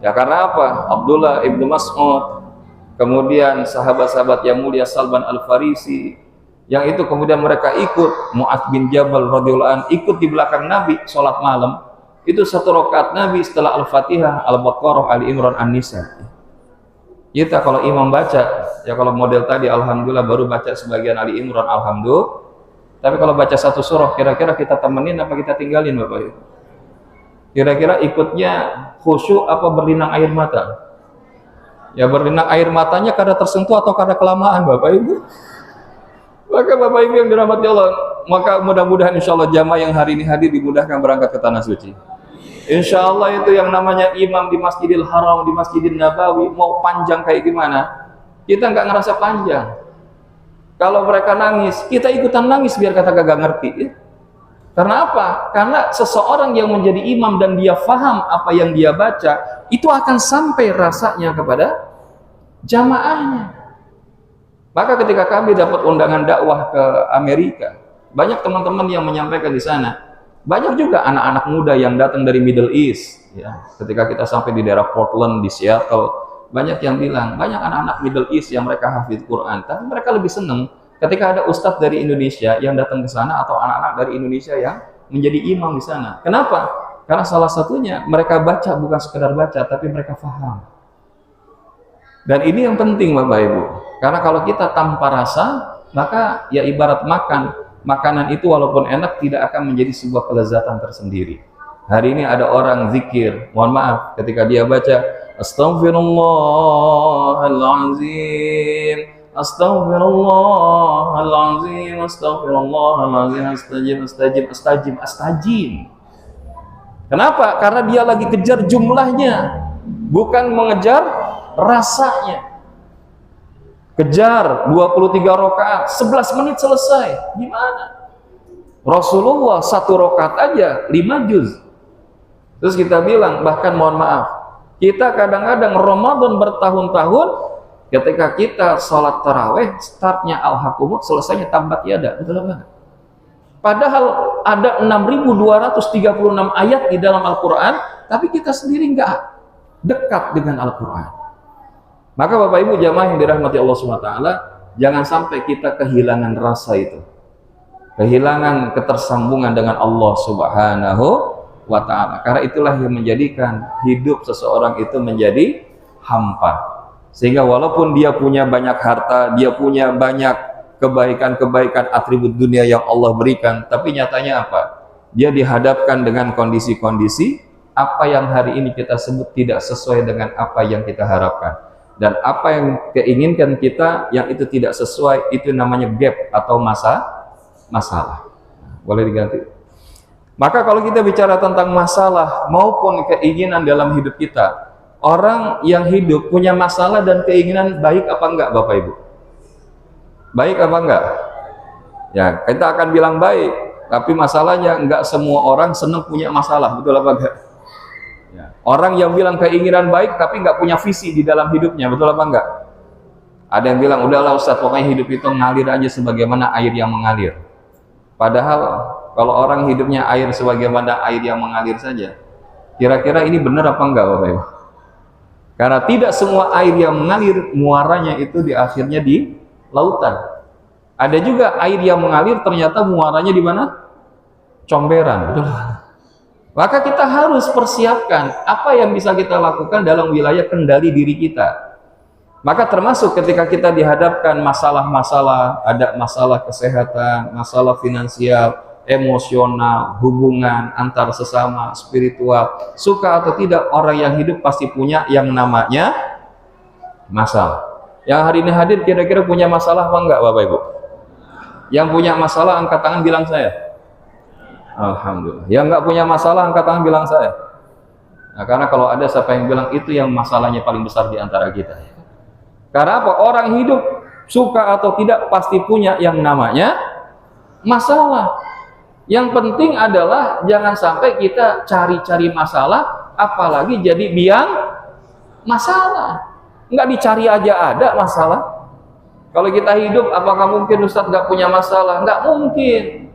Ya karena apa? Abdullah ibnu Mas'ud, kemudian sahabat-sahabat yang mulia Salman Al-Farisi, yang itu kemudian mereka ikut, Mu'adz bin Jabal radhiyallahu anhu ikut di belakang Nabi sholat malam. Itu 1 rakaat Nabi setelah Al-Fatihah, Al-Baqarah, Ali Imran, An-Nisa. Kita kalau imam baca, ya kalau model tadi alhamdulillah baru baca sebagian Ali Imran, alhamdulillah. Tapi kalau baca 1 surah, kira-kira kita temenin apa kita tinggalin Bapak Ibu? Kira-kira ikutnya khusyuk apa berlinang air mata? Ya berlinang air matanya karena tersentuh atau karena kelamaan Bapak Ibu? Maka Bapak Ibu yang dirahmati Allah, maka mudah-mudahan insya Allah jamaah yang hari ini hadir dimudahkan berangkat ke Tanah Suci. Insya Allah itu yang namanya imam di Masjidil Haram, di Masjidil Nabawi, mau panjang kayak gimana, kita nggak ngerasa panjang. Kalau mereka nangis, kita ikutan nangis biar kata gak ngerti. Karena apa? Karena seseorang yang menjadi imam dan dia faham apa yang dia baca, itu akan sampai rasanya kepada jamaahnya. Maka ketika kami dapat undangan dakwah ke Amerika, banyak teman-teman yang menyampaikan di sana. Banyak juga anak-anak muda yang datang dari Middle East. Ya, ketika kita sampai di daerah Portland, di Seattle, banyak yang bilang, banyak anak-anak Middle East yang mereka hafidz Quran. Tapi mereka lebih senang ketika ada ustadz dari Indonesia yang datang ke sana atau anak-anak dari Indonesia yang menjadi imam di sana. Kenapa? Karena salah satunya mereka baca bukan sekedar baca, tapi mereka faham. Dan ini yang penting Bapak Ibu. Karena kalau kita tanpa rasa, maka ya ibarat makan. Makanan itu walaupun enak tidak akan menjadi sebuah kelezatan tersendiri. Hari ini ada orang zikir, mohon maaf, ketika dia baca Astaghfirullahaladzim, Astaghfirullahaladzim, Astaghfirullahaladzim, astajim. Kenapa? Karena dia lagi kejar jumlahnya, bukan mengejar rasanya. Kejar 23 rakaat, 11 menit selesai. Gimana? Rasulullah 1 rakaat aja 5 juz. Terus kita bilang, bahkan mohon maaf, kita kadang-kadang Ramadan bertahun-tahun, ketika kita sholat taraweh, startnya al-hakumut, selesainya tambat yada. Betul apa? Padahal ada 6.236 ayat di dalam Al-Quran, tapi kita sendiri nggak dekat dengan Al-Quran. Maka Bapak Ibu jamaah yang dirahmati Allah SWT, jangan sampai kita kehilangan rasa itu, kehilangan ketersambungan dengan Allah Subhanahu wa Ta'ala. Karena itulah yang menjadikan hidup seseorang itu menjadi hampa. Sehingga walaupun dia punya banyak harta, dia punya banyak kebaikan-kebaikan atribut dunia yang Allah berikan, tapi nyatanya apa? Dia dihadapkan dengan kondisi-kondisi apa yang hari ini kita sebut tidak sesuai dengan apa yang kita harapkan. Dan apa yang keinginkan kita yang itu tidak sesuai, itu namanya gap atau masalah. Boleh diganti? Maka kalau kita bicara tentang masalah maupun keinginan dalam hidup kita, orang yang hidup punya masalah dan keinginan baik apa enggak Bapak Ibu? Baik apa enggak? Ya, kita akan bilang baik, tapi masalahnya enggak semua orang senang punya masalah, betul apa enggak? Ya. Orang yang bilang keinginan baik tapi nggak punya visi di dalam hidupnya, betul apa enggak? Ada yang bilang, udahlah Ustaz, pokoknya hidup itu ngalir aja sebagaimana air yang mengalir. Padahal kalau orang hidupnya air sebagaimana air yang mengalir saja, kira-kira ini benar apa enggak Bapak Ibu? Karena tidak semua air yang mengalir muaranya itu di akhirnya di lautan. Ada juga air yang mengalir ternyata muaranya di mana? Comberan, betul. Maka kita harus persiapkan apa yang bisa kita lakukan dalam wilayah kendali diri kita. Maka termasuk ketika kita dihadapkan masalah-masalah, ada masalah kesehatan, masalah finansial, emosional, hubungan antar sesama, spiritual, suka atau tidak, orang yang hidup pasti punya yang namanya masalah. Yang hari ini hadir kira-kira punya masalah apa enggak Bapak Ibu? Yang punya masalah angkat tangan bilang saya. Alhamdulillah. Yang nggak punya masalah angkat tangan bilang saya. Nah, karena kalau ada siapa yang bilang itu yang masalahnya paling besar di antara kita. Karena apa? Orang hidup suka atau tidak pasti punya yang namanya masalah. Yang penting adalah jangan sampai kita cari-cari masalah, apalagi jadi biang masalah. Nggak dicari aja ada masalah. Kalau kita hidup, apakah mungkin Ustadz nggak punya masalah? Nggak mungkin.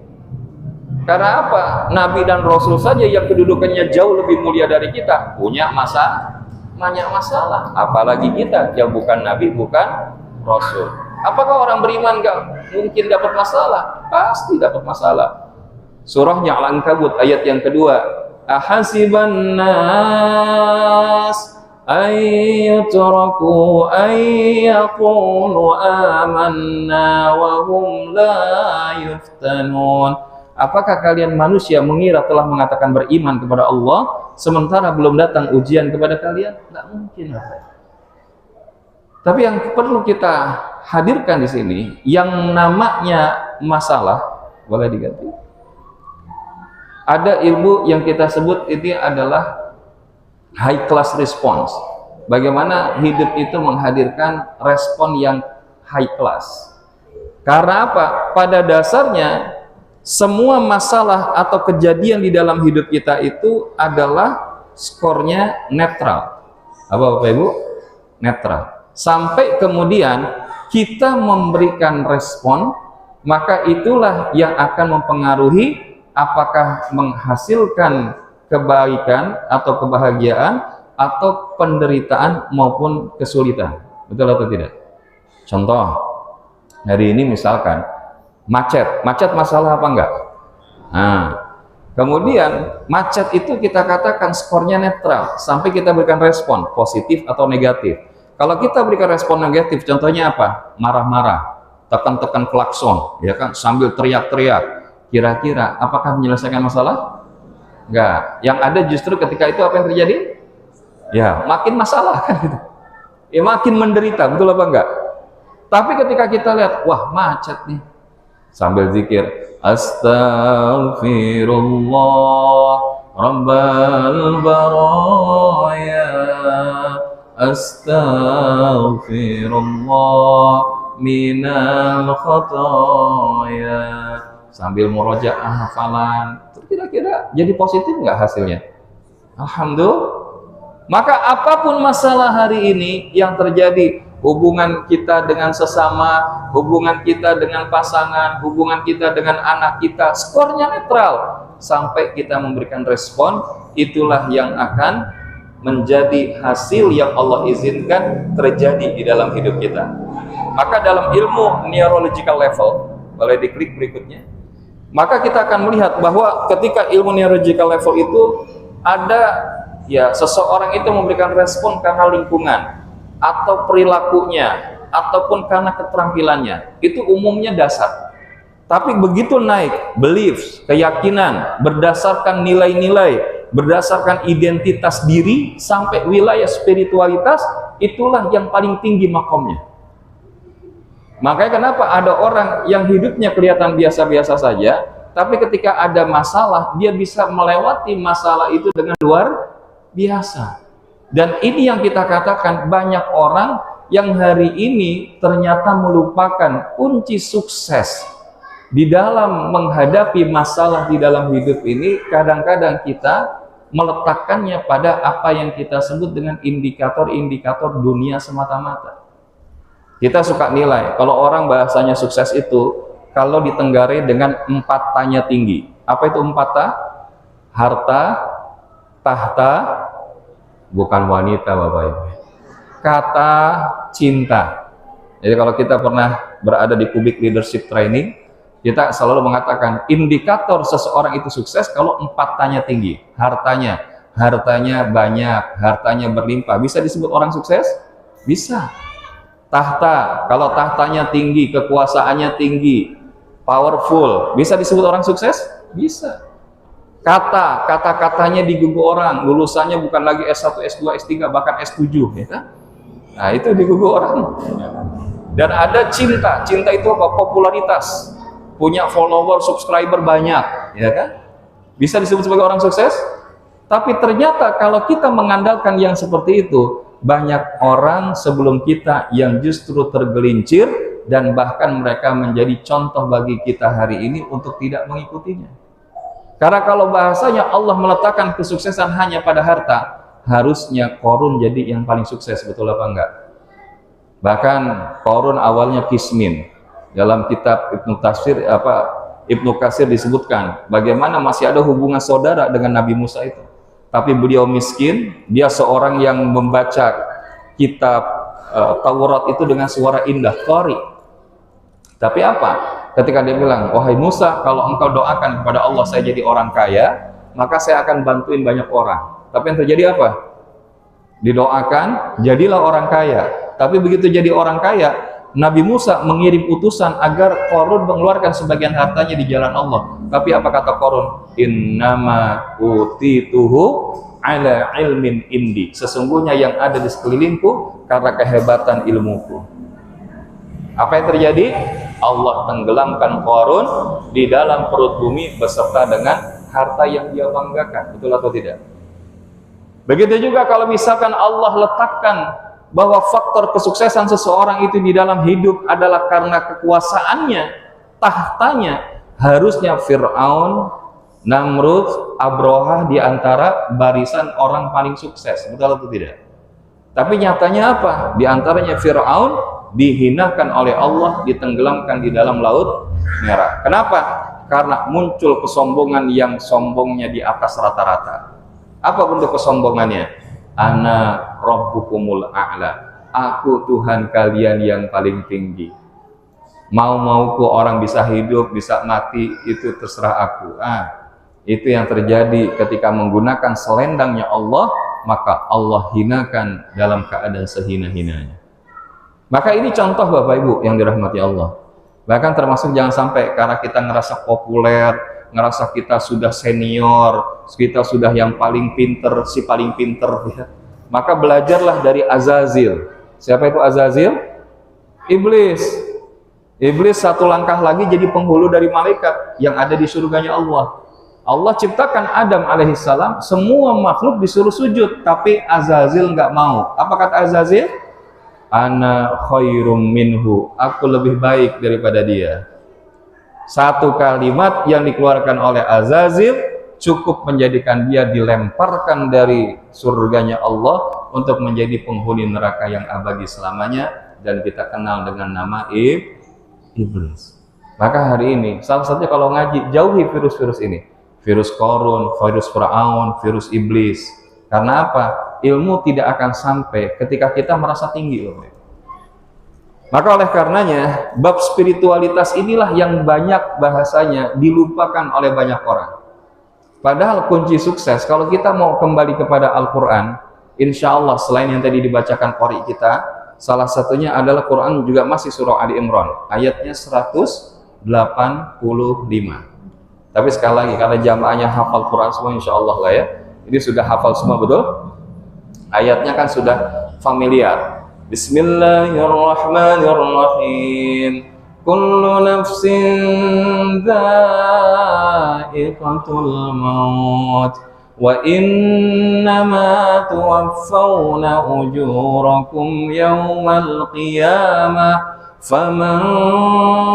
Karena apa? Nabi dan Rasul saja yang kedudukannya jauh lebih mulia dari kita punya banyak masalah. Apalagi kita yang bukan Nabi, bukan Rasul. Apakah orang beriman nggak mungkin dapat masalah? Pasti dapat masalah. Surahnya Al-Ankabut ayat yang kedua. Ahasiban nas ayyutraku ayyaqulu amanna wa hum la yuftanun. Apakah kalian manusia mengira telah mengatakan beriman kepada Allah sementara belum datang ujian kepada kalian? Tidak mungkin. Tapi yang perlu kita hadirkan di sini, yang namanya masalah, boleh diganti. Ada ilmu yang kita sebut ini adalah high class response. Bagaimana hidup itu menghadirkan respon yang high class. Karena apa? Pada dasarnya semua masalah atau kejadian di dalam hidup kita itu adalah skornya netral. Apa Bapak Ibu? Netral. Sampai kemudian kita memberikan respon, maka itulah yang akan mempengaruhi apakah menghasilkan kebaikan atau kebahagiaan atau penderitaan maupun kesulitan. Betul atau tidak? Contoh, hari ini misalkan macet masalah apa enggak? Nah, kemudian macet itu kita katakan skornya netral sampai kita berikan respon positif atau negatif. Kalau kita berikan respon negatif, contohnya apa? Marah-marah, tekan-tekan klakson, ya kan, sambil teriak-teriak. Kira-kira apakah menyelesaikan masalah? Enggak. Yang ada justru ketika itu apa yang terjadi? Ya, makin masalah kan gitu. Ya makin menderita, betul apa enggak? Tapi ketika kita lihat, wah macet nih, sambil zikir, Astaghfirullah Rabbal Baraya, Astaghfirullah minal khataya, sambil murojaah hafalan, kira-kira jadi positif nggak hasilnya? Alhamdulillah. Maka apapun masalah hari ini yang terjadi, hubungan kita dengan sesama, hubungan kita dengan pasangan, hubungan kita dengan anak kita, skornya netral sampai kita memberikan respon, itulah yang akan menjadi hasil yang Allah izinkan terjadi di dalam hidup kita. Maka dalam ilmu neurological level, boleh diklik berikutnya, maka kita akan melihat bahwa ketika ilmu neurological level itu ada, ya, seseorang itu memberikan respon karena lingkungan atau perilakunya ataupun karena keterampilannya, itu umumnya dasar. Tapi begitu naik beliefs, keyakinan berdasarkan nilai-nilai, berdasarkan identitas diri sampai wilayah spiritualitas, itulah yang paling tinggi makomnya. Makanya kenapa ada orang yang hidupnya kelihatan biasa-biasa saja, tapi ketika ada masalah dia bisa melewati masalah itu dengan luar biasa. Dan ini yang kita katakan, banyak orang yang hari ini ternyata melupakan kunci sukses di dalam menghadapi masalah di dalam hidup ini. Kadang-kadang kita meletakkannya pada apa yang kita sebut dengan indikator-indikator dunia semata-mata. Kita suka nilai, kalau orang bahasanya sukses itu kalau ditenggarai dengan 4 tanya tinggi. Apa itu 4 ta? Harta, tahta, bukan wanita Bapak Ibu, kata, cinta. Jadi kalau kita pernah berada di Kubik Leadership Training, kita selalu mengatakan indikator seseorang itu sukses kalau 4 tanya tinggi. Hartanya banyak, hartanya berlimpah, bisa disebut orang sukses? Bisa. Tahta, kalau tahtanya tinggi, kekuasaannya tinggi, powerful, bisa disebut orang sukses? Bisa. Kata-katanya digunggu orang, lulusannya bukan lagi S1, S2, S3, bahkan S7, ya kan? Nah, itu digunggu orang. Dan ada cinta itu apa? Popularitas, punya follower, subscriber banyak, ya kan? Bisa disebut sebagai orang sukses? Tapi ternyata kalau kita mengandalkan yang seperti itu, banyak orang sebelum kita yang justru tergelincir dan bahkan mereka menjadi contoh bagi kita hari ini untuk tidak mengikutinya. Karena kalau bahasanya Allah meletakkan kesuksesan hanya pada harta, harusnya Qarun jadi yang paling sukses, betul apa enggak? Bahkan Qarun awalnya kismin. Dalam kitab Ibnu Katsir disebutkan bagaimana masih ada hubungan saudara dengan Nabi Musa itu. Tapi beliau miskin, dia seorang yang membaca kitab Taurat itu dengan suara indah, qari. Tapi apa? Ketika dia bilang, wahai Musa, kalau engkau doakan kepada Allah saya jadi orang kaya, maka saya akan bantuin banyak orang. Tapi yang terjadi apa? Didoakan, jadilah orang kaya. Tapi begitu jadi orang kaya, Nabi Musa mengirim utusan agar Qarun mengeluarkan sebagian hartanya di jalan Allah. Tapi apa kata Qarun? Innama utituhu ala ilmin indi. Sesungguhnya yang ada di sekelilingku karena kehebatan ilmuku. Apa yang terjadi? Allah tenggelamkan Qarun di dalam perut bumi beserta dengan harta yang dia banggakan. Betul atau tidak? Begitu juga kalau misalkan Allah letakkan bahwa faktor kesuksesan seseorang itu di dalam hidup adalah karena kekuasaannya, tahtanya, harusnya Fir'aun, Namrud, Abrahah di antara barisan orang paling sukses. Betul atau tidak? Tapi nyatanya apa? Di antaranya Fir'aun dihinakan oleh Allah, ditenggelamkan di dalam laut merah. Kenapa? Karena muncul kesombongan yang sombongnya di atas rata-rata. Apa bentuk kesombongannya? Ana rabbukumul a'la. Aku Tuhan kalian yang paling tinggi. Mau-mauku orang bisa hidup, bisa mati, itu terserah aku. Itu yang terjadi ketika menggunakan selendangnya Allah, maka Allah hinakan dalam keadaan sehina-hinanya. Maka ini contoh Bapak Ibu yang dirahmati Allah. Bahkan termasuk jangan sampai karena kita ngerasa populer, ngerasa kita sudah senior, kita sudah yang paling pinter, si paling pinter, ya. Maka belajarlah dari Azazil. Siapa itu Azazil? Iblis. Iblis satu langkah lagi jadi penghulu dari malaikat yang ada di surganya Allah. Allah ciptakan Adam alaihissalam, semua makhluk disuruh sujud, tapi Azazil nggak mau. Apa kata Azazil? Ana khairum minhu, aku lebih baik daripada dia. Satu kalimat yang dikeluarkan oleh Azazil cukup menjadikan dia dilemparkan dari surganya Allah untuk menjadi penghuni neraka yang abadi selamanya, dan kita kenal dengan nama Iblis. Maka hari ini salah satunya kalau ngaji, jauhi virus-virus ini. Virus Korun, virus Firaun, virus Iblis. Karena apa? Ilmu tidak akan sampai ketika kita merasa tinggi. Maka oleh karenanya, bab spiritualitas inilah yang banyak bahasanya dilupakan oleh banyak orang. Padahal kunci sukses, kalau kita mau kembali kepada Al-Quran, insya Allah selain yang tadi dibacakan qori kita, salah satunya adalah Quran juga masih surah Ali Imran, ayatnya 185. Tapi sekali lagi, karena jamaahnya hafal Quran semua insya Allah lah ya. Ini sudah hafal semua betul? Ayatnya kan sudah familiar. Bismillahirrahmanirrahim. Kullu nafsin dha'iqatul maut. Wa innama tuwaffawna ujurakum yawmal qiyamah. فَمَنْ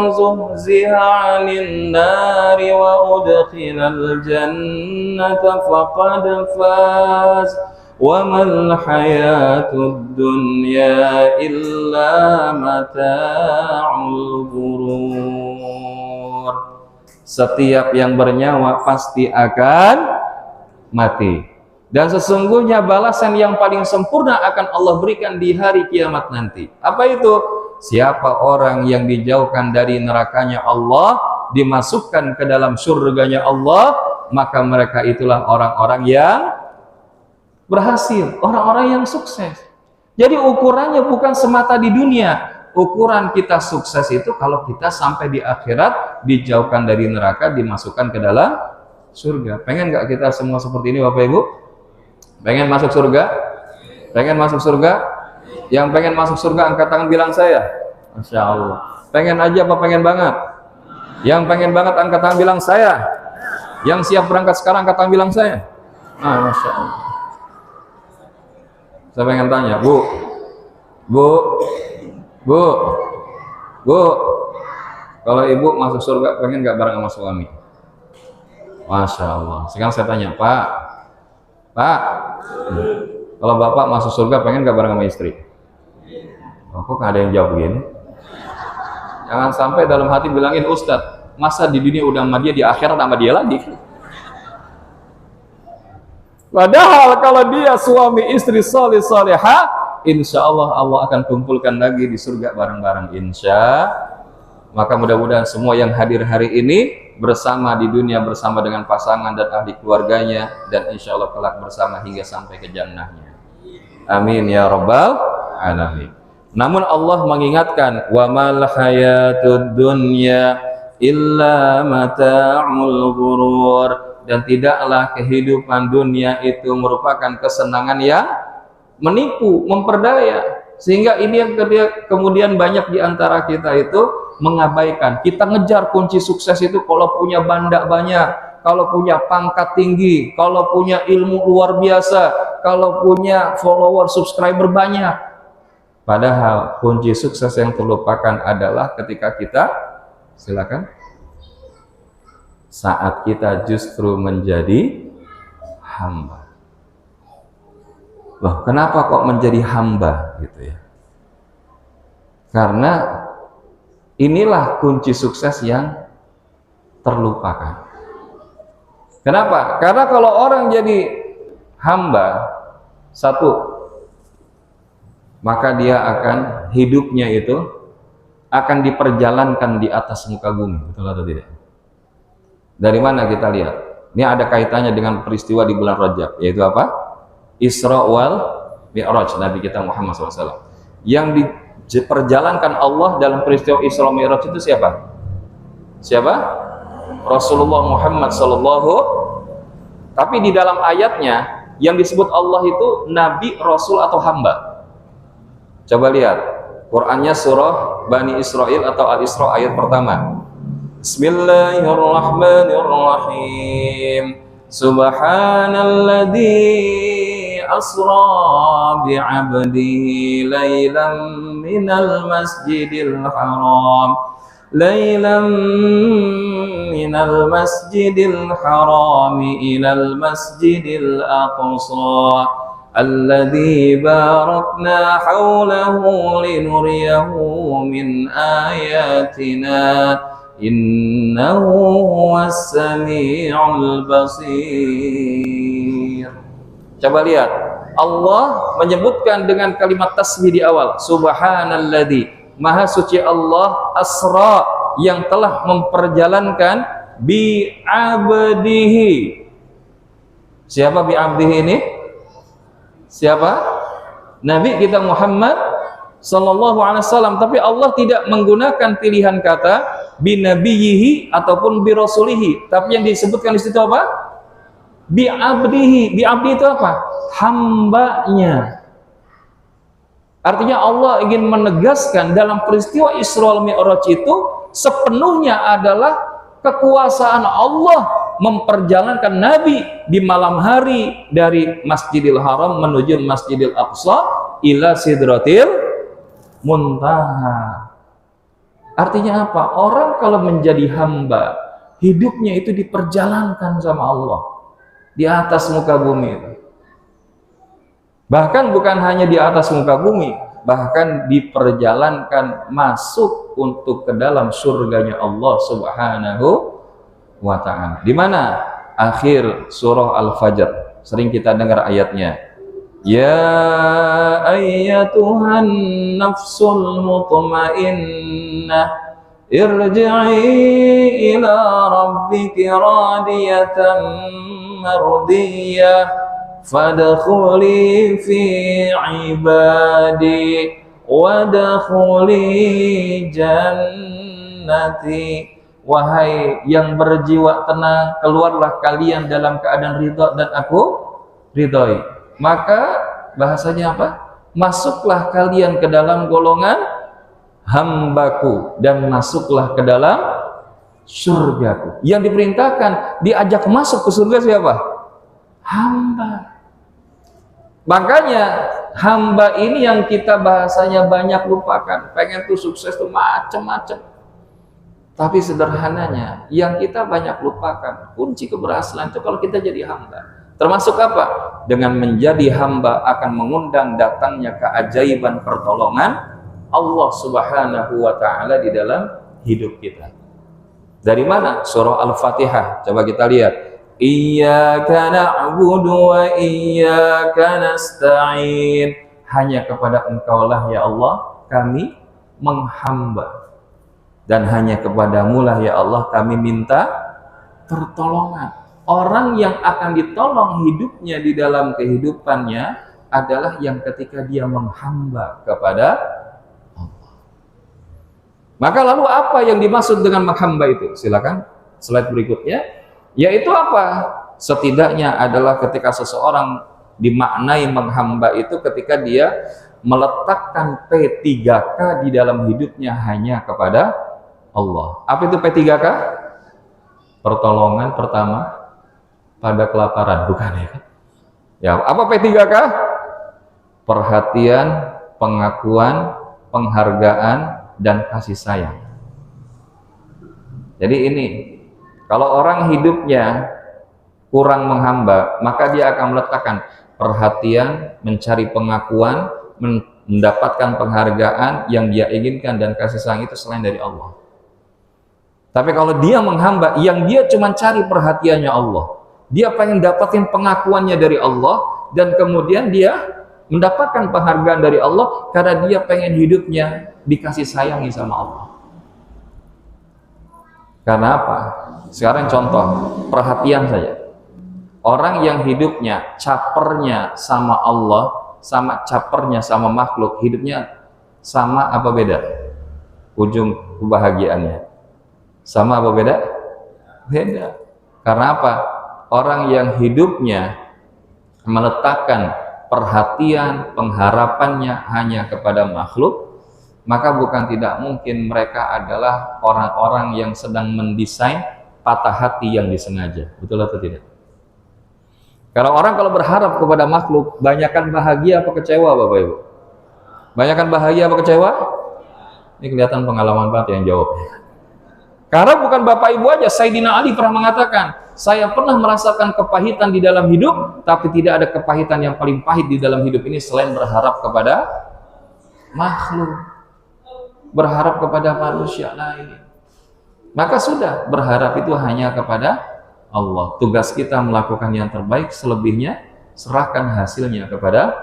زُحْزِحَ عَنِ النَّارِ وَأُدْخِلَ الْجَنَّةَ فَقَدْ فَازَ وَمَا الْحَيَاةُ الدُّنْيَا إِلَّا مَتَاعُ الْغُرُورِ. Setiap yang bernyawa pasti akan mati, dan sesungguhnya balasan yang paling sempurna akan Allah berikan di hari kiamat nanti. Apa itu? Siapa orang yang dijauhkan dari nerakanya Allah, dimasukkan ke dalam surganya Allah, maka mereka itulah orang-orang yang berhasil, orang-orang yang sukses. Jadi ukurannya bukan semata di dunia. Ukuran kita sukses itu kalau kita sampai di akhirat, dijauhkan dari neraka, dimasukkan ke dalam surga. Pengen nggak kita semua seperti ini Bapak Ibu? Pengen masuk surga? Pengen masuk surga? Yang pengen masuk surga angkat tangan bilang saya. Masya Allah. Pengen aja apa pengen banget? Yang pengen banget angkat tangan bilang saya. Yang siap berangkat sekarang angkat tangan bilang saya. Masya Allah. Saya pengen tanya, Bu, kalau ibu masuk surga pengen nggak bareng sama suami? Masya Allah. Sekarang saya tanya, Pak, kalau bapak masuk surga pengen nggak bareng sama istri? Kok nggak ada yang jawab begini? Jangan sampai dalam hati bilangin, Ustadz, masa di dunia udah sama dia, di akhirat sama dia lagi? Padahal kalau dia suami istri soleh soleha, insya Allah Allah akan kumpulkan lagi di surga bareng-bareng, insya. Maka mudah-mudahan semua yang hadir hari ini bersama di dunia bersama dengan pasangan dan ahli keluarganya, dan insya Allah kelak bersama hingga sampai ke jannahnya. Amin ya rabbal alamin. Namun Allah mengingatkan, wa mal hayatud dunya illa mata'ul ghurur, dan tidaklah kehidupan dunia itu merupakan kesenangan yang menipu, memperdaya. Sehingga ini yang kemudian banyak di antara kita itu mengabaikan. Kita ngejar kunci sukses itu kalau punya banda banyak, kalau punya pangkat tinggi, kalau punya ilmu luar biasa, kalau punya follower, subscriber banyak. Padahal kunci sukses yang terlupakan adalah ketika kita, silakan, saat kita justru menjadi hamba. Loh, kenapa kok menjadi hamba gitu ya? Karena inilah kunci sukses yang terlupakan. Kenapa? Karena kalau orang jadi hamba satu, maka dia akan hidupnya itu akan diperjalankan di atas muka bumi, betul atau tidak? Dari mana kita lihat? Ini ada kaitannya dengan peristiwa di bulan Rajab, yaitu apa? Isra wal Mi'raj Nabi kita Muhammad SAW. Yang diperjalankan Allah dalam peristiwa Isra Mi'raj itu siapa? Siapa? Rasulullah Muhammad SAW. Tapi di dalam ayatnya yang disebut Allah itu Nabi, Rasul atau hamba. Coba lihat Qurannya surah Bani Israel atau Al-Isra ayat pertama. Bismillahirrahmanirrahim. Subhanalladzi asra bi'abdihi laylan minal masjidil haram ilal masjidil aqsa alladzi barakna hawlahu linuriyahu min ayatina innahu huwas sami'ul basir. Coba lihat, Allah menyebutkan dengan kalimat tasbih di awal, subhanalladzi, maha suci Allah, asra, yang telah memperjalankan bi abdihi. Siapa bi abdihi ini? Siapa? Nabi kita Muhammad sallallahu alaihi wasallam. Tapi Allah tidak menggunakan pilihan kata bi nabiyihi ataupun bi rasulihi, tapi yang disebutkan di situ apa? Bi abdihi. Bi abdi itu apa? Hambanya. Artinya Allah ingin menegaskan dalam peristiwa Isra Mi'raj itu sepenuhnya adalah kekuasaan Allah memperjalankan Nabi di malam hari dari Masjidil Haram menuju Masjidil Aqsa ila Sidratil Muntaha. Artinya apa? Orang kalau menjadi hamba, hidupnya itu diperjalankan sama Allah di atas muka bumi itu. Bahkan bukan hanya di atas muka bumi, bahkan diperjalankan masuk untuk ke dalam surganya Allah Subhanahu wa ta'ala. Di mana? Akhir surah Al-Fajr. Sering kita dengar ayatnya. Ya ayyatuhan nafsul mutmainnah irji'i ila rabbiki radiyatan mardiyah fadkhuli fi ibadi wadkhuli jannati. Wahai yang berjiwa tenang, keluarlah kalian dalam keadaan ridha dan aku ridhoi. Maka bahasanya apa? Masuklah kalian ke dalam golongan hambaku dan masuklah ke dalam surgaku. Yang diperintahkan diajak masuk ke surga siapa? Hamba. Makanya hamba ini yang kita bahasanya banyak lupakan. Pengen tuh sukses tuh macam-macam. Tapi sederhananya yang kita banyak lupakan, kunci keberhasilan itu kalau kita jadi hamba. Termasuk apa? Dengan menjadi hamba akan mengundang datangnya keajaiban pertolongan Allah Subhanahu wa ta'ala di dalam hidup kita. Dari mana? Surah Al-Fatihah. Coba kita lihat. Iyyaka na'budu wa iyyaka nasta'in. Hanya kepada Engkaulah ya Allah kami menghamba. Dan hanya kepadamu lah ya Allah kami minta pertolongan. Orang yang akan ditolong hidupnya di dalam kehidupannya adalah yang ketika dia menghamba kepada Allah. Maka lalu apa yang dimaksud dengan menghamba itu? Silakan slide berikutnya. Yaitu apa? Setidaknya adalah ketika seseorang dimaknai menghamba itu ketika dia meletakkan P3K di dalam hidupnya hanya kepada Allah. Apa itu P3K? Pertolongan pertama pada kelaparan, bukan ya? Ya, apa P3K? Perhatian, pengakuan, penghargaan, dan kasih sayang. Jadi ini, kalau orang hidupnya kurang menghamba, maka dia akan meletakkan perhatian, mencari pengakuan, mendapatkan penghargaan yang dia inginkan dan kasih sayang itu selain dari Allah. Tapi kalau dia menghamba, yang dia cuma cari perhatiannya Allah, dia pengen dapatin pengakuannya dari Allah, dan kemudian dia mendapatkan penghargaan dari Allah karena dia pengen hidupnya dikasih sayangi sama Allah. Karena apa? Sekarang contoh, perhatian saja. Orang yang hidupnya capernya sama Allah, sama capernya sama makhluk, hidupnya sama apa beda? Ujung kebahagiaannya sama apa beda? Beda. Karena apa? Orang yang hidupnya meletakkan perhatian, pengharapannya hanya kepada makhluk, maka bukan tidak mungkin mereka adalah orang-orang yang sedang mendesain patah hati yang disengaja. Betul atau tidak? Karena orang kalau berharap kepada makhluk, banyakkan bahagia apa kecewa, Bapak Ibu? Banyakkan bahagia apa kecewa? Ini kelihatan pengalaman banget yang jawab. Karena bukan Bapak Ibu aja, Sayyidina Ali pernah mengatakan, saya pernah merasakan kepahitan di dalam hidup, tapi tidak ada kepahitan yang paling pahit di dalam hidup ini selain berharap kepada makhluk, berharap kepada manusia lain. Maka sudah, berharap itu hanya kepada Allah. Tugas kita melakukan yang terbaik, selebihnya serahkan hasilnya kepada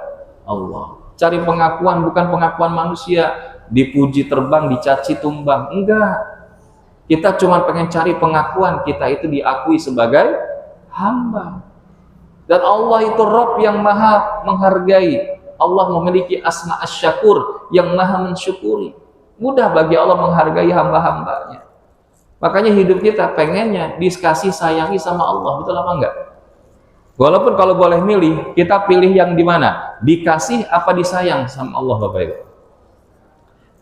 Allah. Cari pengakuan, bukan pengakuan manusia, dipuji terbang, dicaci tumbang, enggak. Kita cuma pengen cari pengakuan kita itu diakui sebagai hamba. Dan Allah itu Rabb yang maha menghargai. Allah memiliki asma asyakur, yang maha mensyukuri. Mudah bagi Allah menghargai hamba-hambanya. Makanya hidup kita pengennya dikasih sayangi sama Allah. Betul apa enggak? Walaupun kalau boleh milih, kita pilih yang di mana? Dikasih apa disayang sama Allah, Bapak Ibu?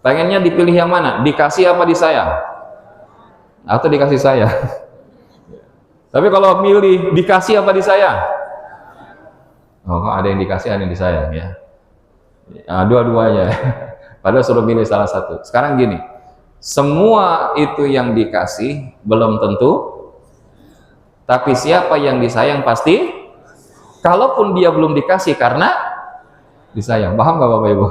Pengennya dipilih yang mana? Dikasih apa disayang? Atau dikasih saya? Tapi kalau milih dikasih apa disayang? Oh, ada yang dikasih, ada yang disayang ya. Nah, dua-duanya. Padahal suruh milih salah satu. Sekarang gini, semua itu yang dikasih belum tentu, tapi siapa yang disayang pasti. Kalaupun dia belum dikasih karena disayang. Paham gak Bapak Ibu?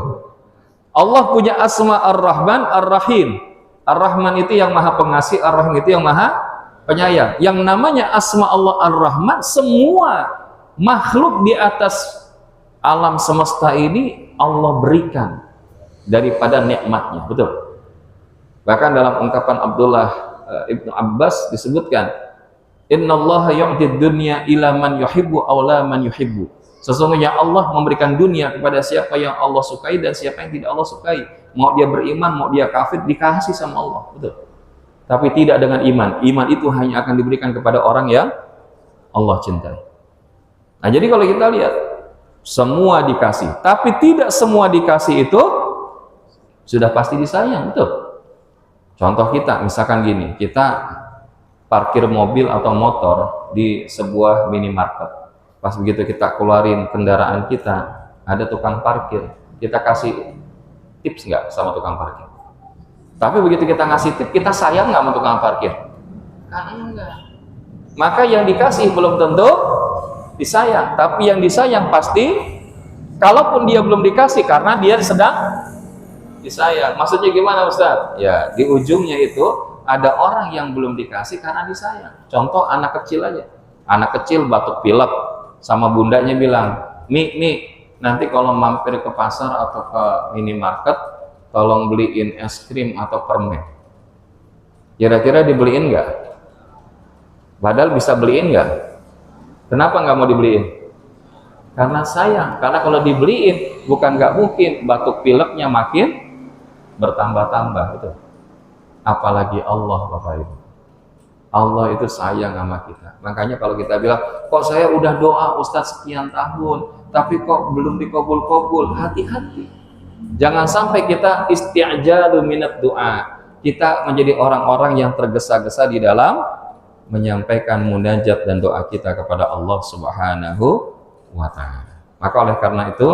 Allah punya asma Ar-Rahman, Ar-Rahim. Ar-Rahman itu yang maha pengasih, Ar-Rahim itu yang maha penyayang. Yang namanya asma Allah Ar-Rahman, semua makhluk di atas alam semesta ini Allah berikan daripada nikmatnya. Betul? Bahkan dalam ungkapan Abdullah Ibnu Abbas disebutkan, innallaha yu'tid dunya ila man yuhibbu aw la man yuhibbu. Sesungguhnya Allah memberikan dunia kepada siapa yang Allah sukai dan siapa yang tidak Allah sukai. Mau dia beriman, mau dia kafir, dikasih sama Allah. Betul. Tapi tidak dengan iman. Iman itu hanya akan diberikan kepada orang yang Allah cintai. Nah, jadi kalau kita lihat, semua dikasih. Tapi tidak semua dikasih itu sudah pasti disayang. Betul. Contoh kita, misalkan gini, kita parkir mobil atau motor di sebuah minimarket. Pas begitu kita keluarin kendaraan kita, ada tukang parkir. Kita kasih tips nggak sama tukang parkir? Tapi begitu kita ngasih tips, kita sayang nggak sama tukang parkir? Kan enggak. Maka yang dikasih belum tentu disayang, tapi yang disayang pasti, kalaupun dia belum dikasih karena dia sedang disayang. Maksudnya gimana Ustaz? Ya, di ujungnya itu ada orang yang belum dikasih karena disayang. Contoh anak kecil aja. Anak kecil batuk pilek, sama bundanya bilang, Mi, nanti kalau mampir ke pasar atau ke minimarket, tolong beliin es krim atau permen. Kira-kira dibeliin nggak? Padahal bisa beliin nggak? Kenapa nggak mau dibeliin? Karena sayang. Karena kalau dibeliin, bukan nggak mungkin batuk pileknya makin bertambah-tambah. Gitu. Apalagi Allah, Bapak Ibu. Allah itu sayang sama kita. Makanya kalau kita bilang, kok saya udah doa Ustadz sekian tahun, tapi kok belum dikabul-kabul, hati-hati. Jangan sampai kita isti'jalu minat doa. Kita menjadi orang-orang yang tergesa-gesa di dalam menyampaikan munajat dan doa kita kepada Allah Subhanahu wa Ta'ala. Maka oleh karena itu,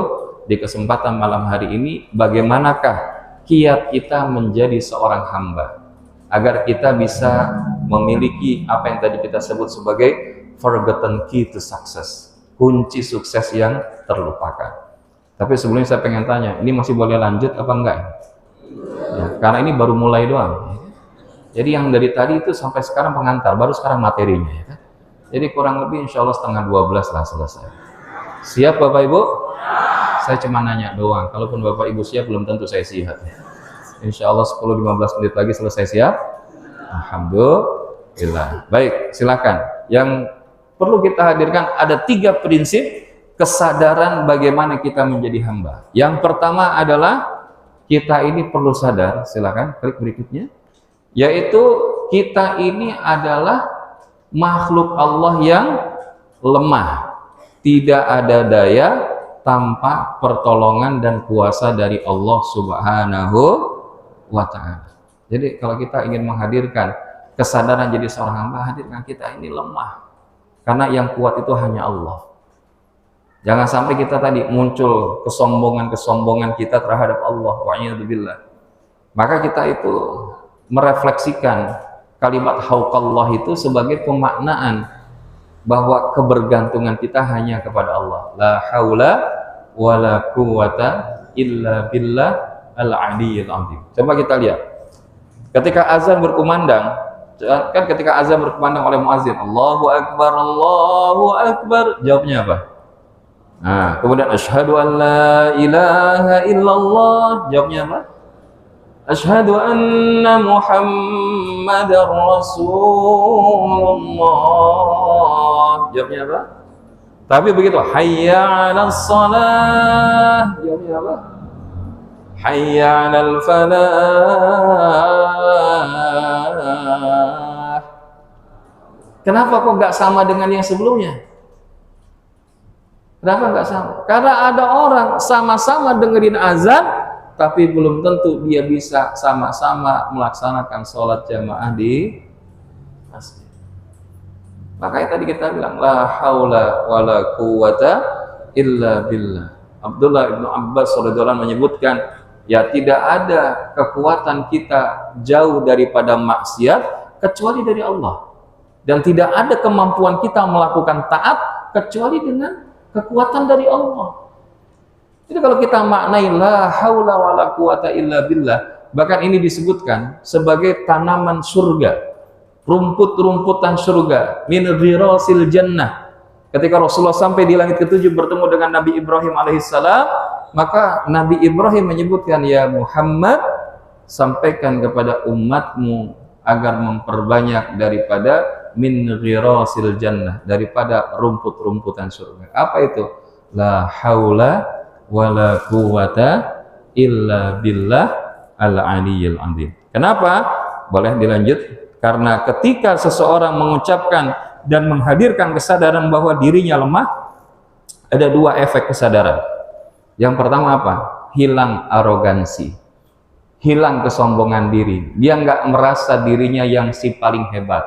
di kesempatan malam hari ini, bagaimanakah kiat kita menjadi seorang hamba agar kita bisa memiliki apa yang tadi kita sebut sebagai forgotten key to success, kunci sukses yang terlupakan. Tapi sebelumnya saya pengen tanya, ini masih boleh lanjut apa enggak? Ya, karena ini baru mulai doang. Jadi yang dari tadi itu sampai sekarang pengantar, baru sekarang materinya. Ya kan? Jadi kurang lebih insya Allah setengah 12 lah selesai. Siap Bapak Ibu? Saya cuma nanya doang. Kalaupun Bapak Ibu siap, belum tentu saya siap. Insya Allah 10-15 menit lagi selesai siap. Alhamdulillah. Baik, silakan. Yang perlu kita hadirkan ada 3 prinsip kesadaran bagaimana kita menjadi hamba. Yang pertama adalah kita ini perlu sadar, silakan klik berikutnya, yaitu kita ini adalah makhluk Allah yang lemah, tidak ada daya tanpa pertolongan dan kuasa dari Allah Subhanahu wa Ta'ala. Jadi kalau kita ingin menghadirkan kesadaran jadi seorang hamba, hadirkan kita ini lemah, karena yang kuat itu hanya Allah. Jangan sampai kita tadi muncul kesombongan kita terhadap Allah, wa'iyadzubillah. Maka kita itu merefleksikan kalimat hauqallah itu sebagai pemaknaan bahwa kebergantungan kita hanya kepada Allah. La haula wa la quwata illa billah al-aliyyil azim. Coba kita lihat. Ketika azan berkumandang, kan ketika azan berkumandang oleh muazin, Allahu akbar, Allahu akbar, jawabnya apa? Nah, kemudian asyhadu an la ilaha illallah, jawabnya apa? Asyhadu anna Muhammadar Rasulullah, jawabnya apa? Tapi begitu, hayya 'alas shalah, jawabnya apa? Hayya 'alal falah. Kenapa kok nggak sama dengan yang sebelumnya? Kenapa nggak sama? Karena ada orang sama-sama dengerin azan, tapi belum tentu dia bisa sama-sama melaksanakan sholat jamaah di masjid. Makanya tadi kita bilang la haula wala quwata illa billah. Abdullah bin Abbas radhiyallahu anhu menyebutkan, ya tidak ada kekuatan kita jauh daripada maksiat kecuali dari Allah, dan tidak ada kemampuan kita melakukan taat kecuali dengan kekuatan dari Allah. Jadi kalau kita maknai la haula wala quwata illa billah, bahkan ini disebutkan sebagai tanaman surga, rumput-rumputan surga, min ghirasil jannah. Ketika Rasulullah sampai di langit ke-7 bertemu dengan Nabi Ibrahim alaihissalam, maka Nabi Ibrahim menyebutkan, ya Muhammad, sampaikan kepada umatmu agar memperbanyak daripada min ghirasil jannah, daripada rumput-rumputan surga. Apa itu? La haula wala quwata illa billah al-aliyyil azim. Kenapa? Boleh dilanjut? Karena ketika seseorang mengucapkan dan menghadirkan kesadaran bahwa dirinya lemah, ada 2 efek kesadaran. Yang pertama apa? Hilang arogansi, hilang kesombongan diri. Dia nggak merasa dirinya yang si paling hebat,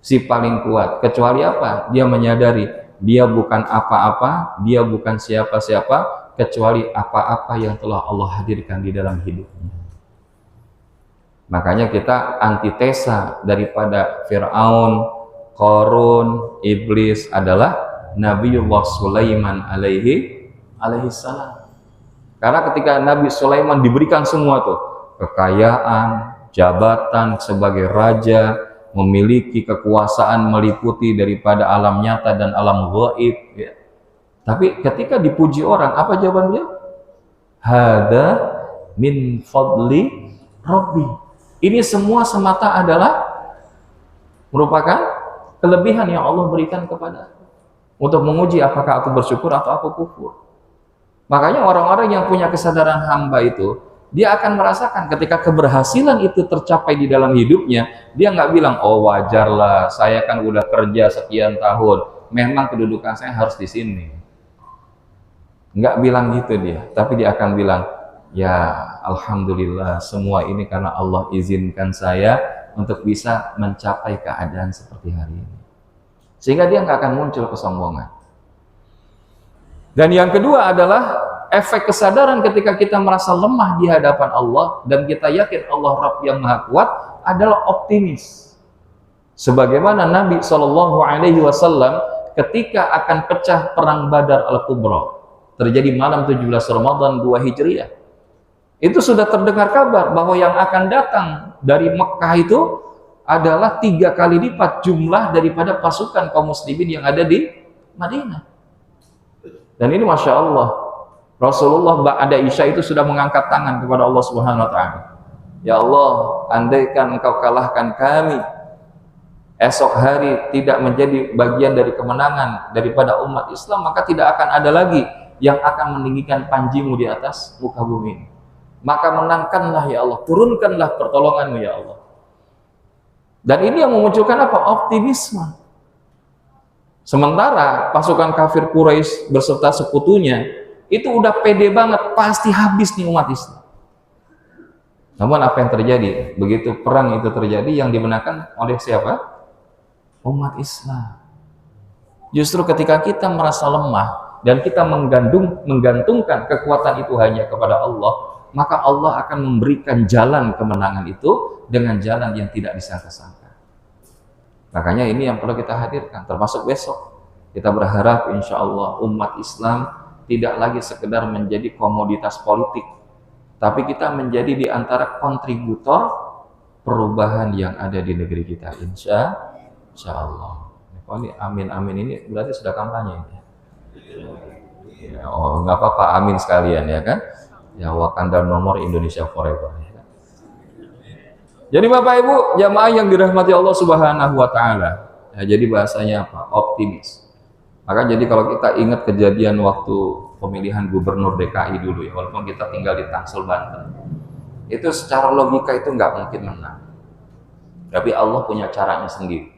si paling kuat. Kecuali apa? Dia menyadari dia bukan apa-apa, dia bukan siapa-siapa, kecuali apa-apa yang telah Allah hadirkan di dalam hidupnya. Makanya kita antitesa daripada Fir'aun, Qarun, Iblis adalah Nabiullah Sulaiman alaihi salam. Karena ketika Nabi Sulaiman diberikan semua tuh, kekayaan, jabatan sebagai raja, memiliki kekuasaan meliputi daripada alam nyata dan alam gaib, ya. Tapi ketika dipuji orang, apa jawaban beliau? Hada min fadli Rabbi. Ini semua semata adalah merupakan kelebihan yang Allah berikan kepada aku, untuk menguji apakah aku bersyukur atau aku kufur. Makanya orang-orang yang punya kesadaran hamba itu, dia akan merasakan ketika keberhasilan itu tercapai di dalam hidupnya, dia nggak bilang, oh wajarlah, saya kan udah kerja sekian tahun, memang kedudukan saya harus di sini. Nggak bilang gitu dia, tapi dia akan bilang, ya alhamdulillah, semua ini karena Allah izinkan saya untuk bisa mencapai keadaan seperti hari ini. Sehingga dia nggak akan muncul kesombongan. Dan yang kedua adalah efek kesadaran ketika kita merasa lemah di hadapan Allah dan kita yakin Allah Rabb yang Maha Kuat adalah optimis. Sebagaimana Nabi SAW ketika akan pecah perang Badar Al-Kubra, terjadi malam 17 Ramadan 2 Hijriah. Itu sudah terdengar kabar bahwa yang akan datang dari Mekah itu adalah 3 kali lipat jumlah daripada pasukan kaum muslimin yang ada di Madinah. Dan ini Masya Allah, Rasulullah ba'da Isya itu sudah mengangkat tangan kepada Allah Subhanahu wa Ta'ala. Ya Allah, andaikan Engkau kalahkan kami, esok hari tidak menjadi bagian dari kemenangan daripada umat Islam, maka tidak akan ada lagi yang akan meninggikan panjimu di atas muka bumi ini. Maka menangkanlah ya Allah, turunkanlah pertolonganmu ya Allah. Dan ini yang memunculkan apa? Optimisme. Sementara pasukan kafir Quraisy beserta sekutunya itu udah pede banget, pasti habis nih umat Islam. Namun apa yang terjadi? Begitu perang itu terjadi, yang dimenangkan oleh siapa? Umat Islam. Justru ketika kita merasa lemah dan kita menggantungkan kekuatan itu hanya kepada Allah, maka Allah akan memberikan jalan kemenangan itu dengan jalan yang tidak disangka-sangka. Makanya ini yang perlu kita hadirkan, termasuk besok. Kita berharap insya Allah umat Islam tidak lagi sekedar menjadi komoditas politik, tapi kita menjadi di antara kontributor perubahan yang ada di negeri kita, insya Allah. Oh, ini amin ini berarti sudah kampanye ya? Oh nggak apa-apa, amin sekalian ya kan? Ya, Wakanda nomor Indonesia forever ya kan? Jadi Bapak Ibu jamaah yang dirahmati Allah Subhanahu wa Ta'ala ya, jadi bahasanya apa? Optimis. Maka jadi kalau kita ingat kejadian waktu pemilihan gubernur DKI dulu ya, walaupun kita tinggal di Tangsel, Banten, itu secara logika itu nggak mungkin menang, tapi Allah punya caranya sendiri.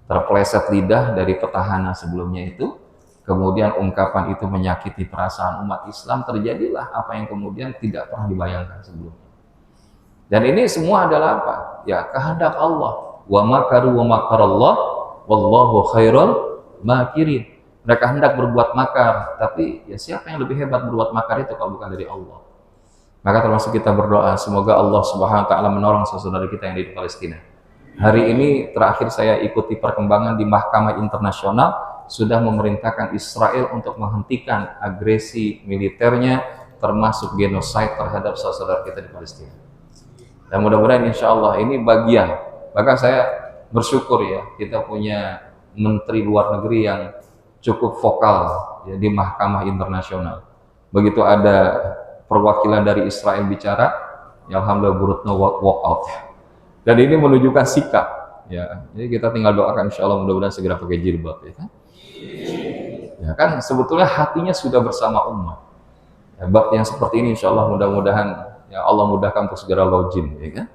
Terpeleset lidah dari petahana sebelumnya itu, kemudian ungkapan itu menyakiti perasaan umat Islam, terjadilah apa yang kemudian tidak pernah dibayangkan sebelumnya. Dan ini semua adalah apa? Ya kehendak Allah. Wa makaru wa makarallah wallahu khairul makirin. Mereka hendak berbuat makar, tapi ya siapa yang lebih hebat berbuat makar itu kalau bukan dari Allah? Maka termasuk kita berdoa semoga Allah Subhanahu wa Ta'ala menolong saudara kita yang di Palestina. Hari ini terakhir saya ikuti perkembangan di Mahkamah Internasional, sudah memerintahkan Israel untuk menghentikan agresi militernya, termasuk genosid terhadap saudara kita di Palestina. Dan mudah-mudahan insya Allah ini bagian. Maka saya bersyukur ya, kita punya Menteri Luar Negeri yang cukup vokal ya, di Mahkamah Internasional. Begitu ada perwakilan dari Israel bicara, ya Alhamdulillah Bu Retno walk out. Dan ini menunjukkan sikap. Ya, jadi kita tinggal doakan insya Allah mudah-mudahan segera pakai jilbab ya kan. Ya kan sebetulnya hatinya sudah bersama umat. Ya, bab yang seperti ini insya Allah mudah-mudahan ya Allah mudahkan untuk segera login ya kan.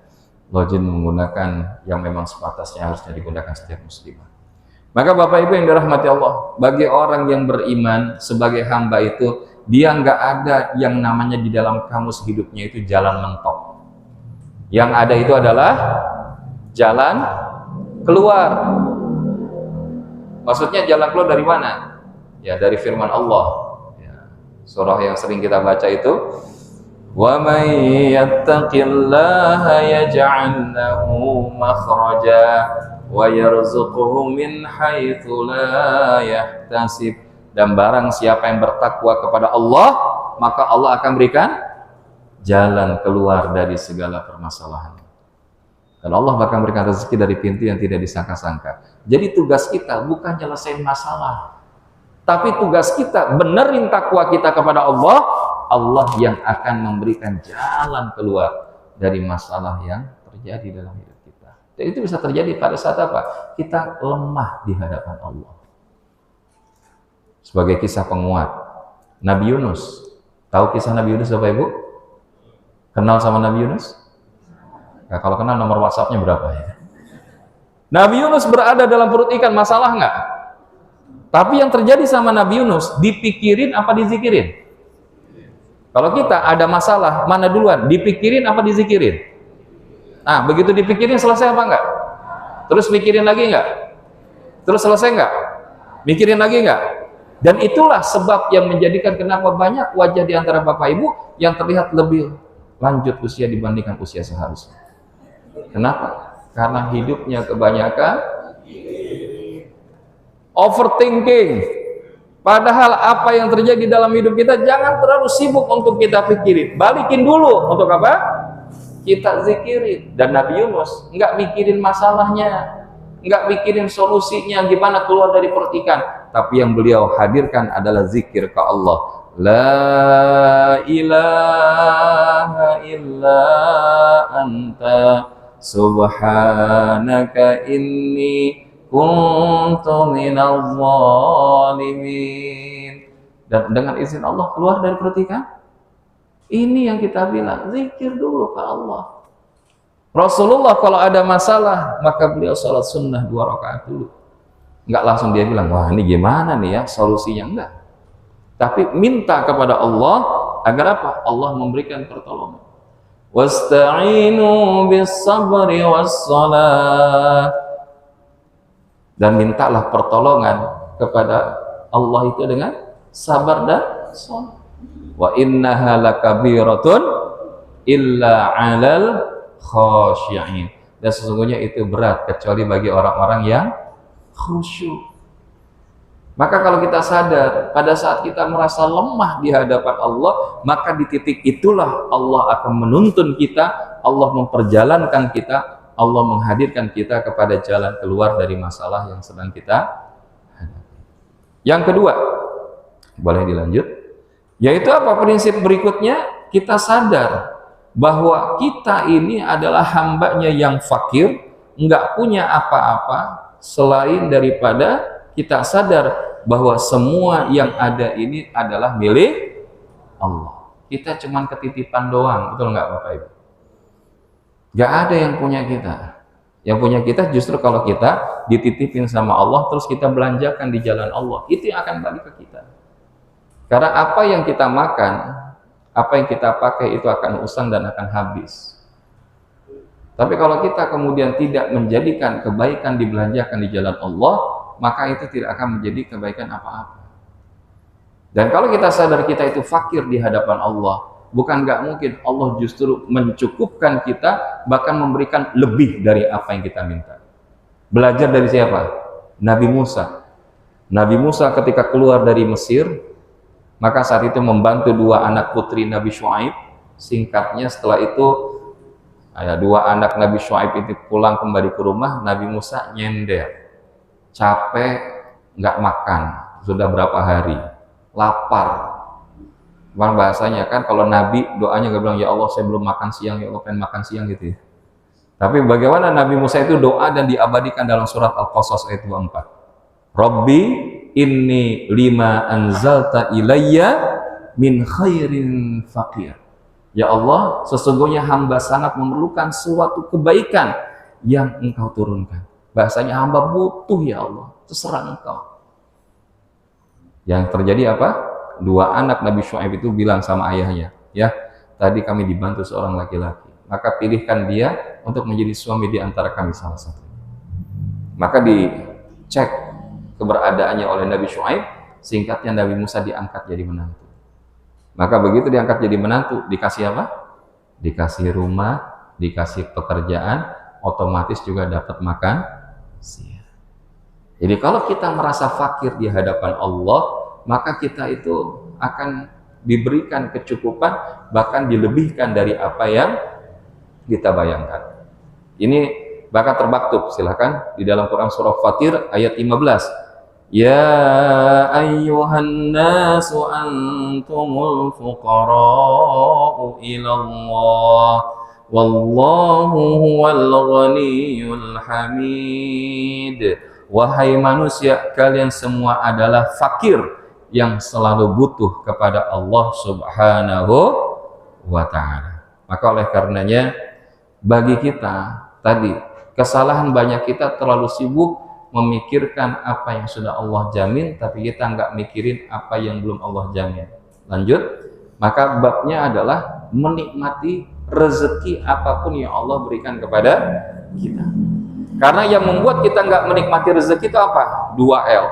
Login menggunakan yang memang sepatasnya harusnya digunakan setiap muslimah. Maka Bapak Ibu yang dirahmati Allah, bagi orang yang beriman sebagai hamba itu, dia nggak ada yang namanya di dalam kamus hidupnya itu jalan mentok. Yang ada itu adalah jalan keluar. Maksudnya jalan keluar dari mana? Ya dari firman Allah. Ya, surah yang sering kita baca itu, wa may yattaqillaha yaj'al lahu makhraja wa yarzuquhu min haitsu la yahtasib. Dan barang siapa yang bertakwa kepada Allah, maka Allah akan berikan jalan keluar dari segala permasalahan. Dan Allah bahkan berikan rezeki dari pintu yang tidak disangka-sangka. Jadi tugas kita bukan nyelesain masalah, tapi tugas kita benerin takwa kita kepada Allah. Allah yang akan memberikan jalan keluar dari masalah yang terjadi dalam hidup kita. Dan itu bisa terjadi pada saat apa? Kita lemah di hadapan Allah. Sebagai kisah penguat, Nabi Yunus. Tahu kisah Nabi Yunus Bapak Ibu? Kenal sama Nabi Yunus? Nah, kalau kenal nomor WhatsApp-nya berapa ya? Nabi Yunus berada dalam perut ikan, masalah nggak? Tapi yang terjadi sama Nabi Yunus, dipikirin apa dizikirin? Kalau kita ada masalah, mana duluan? Dipikirin apa dizikirin? Nah, begitu dipikirin selesai apa enggak? Terus mikirin lagi enggak? Terus selesai enggak? Mikirin lagi enggak? Dan itulah sebab yang menjadikan kenapa banyak wajah di antara Bapak Ibu yang terlihat lebih lanjut usia dibandingkan usia seharusnya. Kenapa? Karena hidupnya kebanyakan overthinking, Padahal apa yang terjadi dalam hidup kita jangan terlalu sibuk untuk kita pikirin. Balikin dulu untuk apa? Kita zikirin. Dan Nabi Yunus nggak mikirin masalahnya, nggak mikirin solusinya gimana keluar dari pertikan. Tapi yang beliau hadirkan adalah zikir ke Allah. La ilaha illa anta subhanaka inni kuntu minadh dhalimin. Dan dengan izin Allah keluar dari pertikan. Ini yang kita bilang, zikir dulu ke Allah. Rasulullah kalau ada masalah maka beliau sholat sunnah 2 rakaat dulu. Enggak langsung dia bilang, wah ini gimana nih ya solusinya, enggak. Tapi minta kepada Allah agar apa? Allah memberikan pertolongan. Wasta'inu bis sabri was salah. Dan mintalah pertolongan kepada Allah itu dengan sabar dan salat. Wa innaha lakabiratun illa 'alal khashi'in. Dan sesungguhnya itu berat kecuali bagi orang-orang yang khusyuk. Maka kalau kita sadar pada saat kita merasa lemah di hadapan Allah, maka di titik itulah Allah akan menuntun kita, Allah memperjalankan kita, Allah menghadirkan kita kepada jalan keluar dari masalah yang sedang kita hadapi. Yang kedua, boleh dilanjut? Yaitu apa prinsip berikutnya? Kita sadar bahwa kita ini adalah hambanya yang fakir, nggak punya apa-apa selain daripada kita sadar bahwa semua yang ada ini adalah milik Allah. Kita cuman ketitipan doang, betul nggak Bapak Ibu? Gak ada yang punya kita. Yang punya kita justru kalau kita dititipin sama Allah terus kita belanjakan di jalan Allah, itu yang akan balik ke kita. Karena apa yang kita makan, apa yang kita pakai itu akan usang dan akan habis. Tapi kalau kita kemudian tidak menjadikan kebaikan dibelanjakan di jalan Allah, maka itu tidak akan menjadi kebaikan apa-apa. Dan kalau kita sadar kita itu fakir di hadapan Allah, bukan nggak mungkin Allah justru mencukupkan kita, bahkan memberikan lebih dari apa yang kita minta. Belajar dari siapa? Nabi Musa. Nabi Musa ketika keluar dari Mesir, maka saat itu membantu 2 anak putri Nabi Syuaib. Singkatnya setelah itu, 2 anak Nabi Syuaib itu pulang kembali ke rumah, Nabi Musa nyender. Capek, nggak makan, sudah berapa hari, lapar. Bang bahasanya kan kalau Nabi doanya nggak bilang ya Allah saya belum makan siang, ya Allah pengen makan siang gitu ya. Tapi bagaimana Nabi Musa itu doa dan diabadikan dalam surat Al-Qasas ayat 24. Rabbi inni lima anzalta ilayya min khairin faqir. Ya Allah, sesungguhnya hamba sangat memerlukan suatu kebaikan yang Engkau turunkan. Bahasanya hamba butuh ya Allah, terserah Engkau. Yang terjadi apa? 2 anak Nabi Syuaib itu bilang sama ayahnya, ya tadi kami dibantu seorang laki-laki, maka pilihkan dia untuk menjadi suami di antara kami salah satu. Maka dicek keberadaannya oleh Nabi Syuaib, singkatnya Nabi Musa diangkat jadi menantu. Maka begitu diangkat jadi menantu, dikasih apa? Dikasih rumah, dikasih pekerjaan, otomatis juga dapat makan siang. Jadi kalau kita merasa fakir di hadapan Allah, maka kita itu akan diberikan kecukupan, bahkan dilebihkan dari apa yang kita bayangkan. Ini bahkan termaktub, silakan di dalam Quran surah Fatir ayat 15. Ya ayyuhan nasu antumul fuqara'u ilallah wallahu huwal ghaniyyul hamid. Wahai manusia, kalian semua adalah fakir yang selalu butuh kepada Allah Subhanahu wa ta'ala. Maka oleh karenanya bagi kita tadi kesalahan banyak kita terlalu sibuk memikirkan apa yang sudah Allah jamin, tapi kita nggak mikirin apa yang belum Allah jamin. Lanjut, maka babnya adalah menikmati rezeki apapun yang Allah berikan kepada kita. Karena yang membuat kita nggak menikmati rezeki itu apa? 2 L.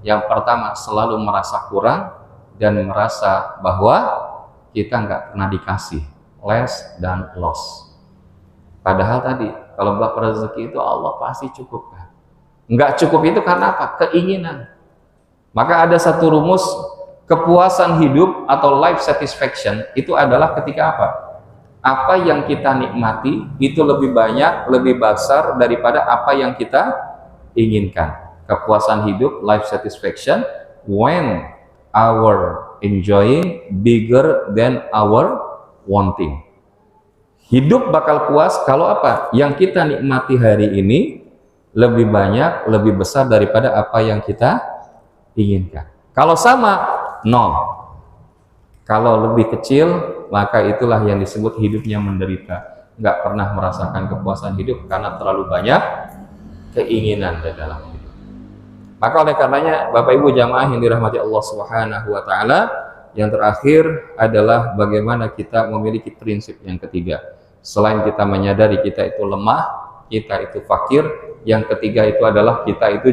Yang pertama, selalu merasa kurang dan merasa bahwa kita nggak pernah dikasih, less dan loss. Padahal tadi, kalau bab rezeki itu Allah pasti cukupkan. Nggak cukup itu karena apa? Keinginan. Maka ada satu rumus, kepuasan hidup atau life satisfaction itu adalah ketika apa? Apa yang kita nikmati itu lebih banyak, lebih besar daripada apa yang kita inginkan. Kepuasan hidup, life satisfaction, when our enjoying bigger than our wanting. Hidup bakal puas kalau apa? Yang kita nikmati hari ini lebih banyak, lebih besar daripada apa yang kita inginkan. Kalau sama, nol. Kalau lebih kecil, maka itulah yang disebut hidupnya menderita. Nggak pernah merasakan kepuasan hidup karena terlalu banyak keinginan di dalam hidup. Maka oleh karenanya, Bapak Ibu jamaah yang dirahmati Allah Subhanahu wa Ta'ala, yang terakhir adalah bagaimana kita memiliki prinsip yang ketiga. Selain kita menyadari kita itu lemah, kita itu fakir, yang ketiga itu adalah kita itu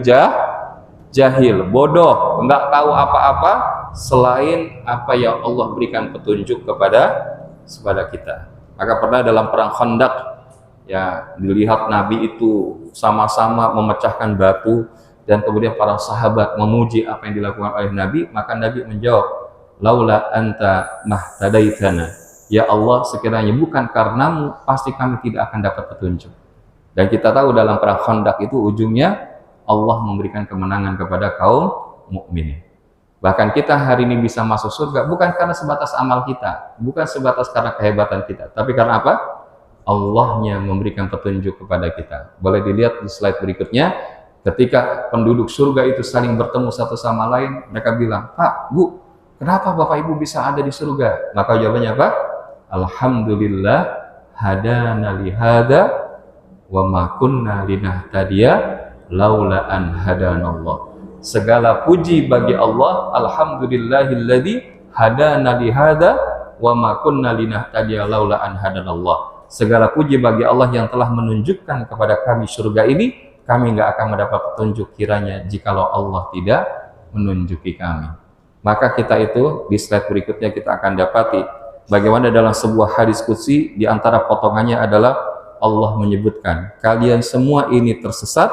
jahil, bodoh, nggak tahu apa-apa selain apa yang Allah berikan petunjuk kepada kita. Maka pernah dalam perang Khandaq, ya, dilihat Nabi itu sama-sama memecahkan batu, dan kemudian para sahabat memuji apa yang dilakukan oleh Nabi. Maka Nabi menjawab, laula anta mahtadaitana, ya Allah, sekiranya bukan karenamu pasti kami tidak akan dapat petunjuk. Dan kita tahu dalam perang Khandaq itu ujungnya Allah memberikan kemenangan kepada kaum mukminin. Bahkan kita hari ini bisa masuk surga bukan karena sebatas amal kita, bukan sebatas karena kehebatan kita, tapi karena apa? Allahnya memberikan petunjuk kepada kita. Boleh dilihat di slide berikutnya, ketika penduduk surga itu saling bertemu satu sama lain, mereka bilang, Pak, Bu, kenapa Bapak Ibu bisa ada di surga? Maka jawabannya apa? Alhamdulillah hadana lihada wa ma kunna linahtadiya laula an hadanallah. Segala puji bagi Allah, alhamdulillahilladzi hadana lihada wa ma kunna linahtadiya laula an hadanallah. Segala puji bagi Allah yang telah menunjukkan kepada kami surga ini, kami nggak akan mendapat petunjuk kiranya jikalau Allah tidak menunjuki kami. Maka kita itu di slide berikutnya kita akan dapati bagaimana dalam sebuah hadis qudsi di antara potongannya adalah Allah menyebutkan, kalian semua ini tersesat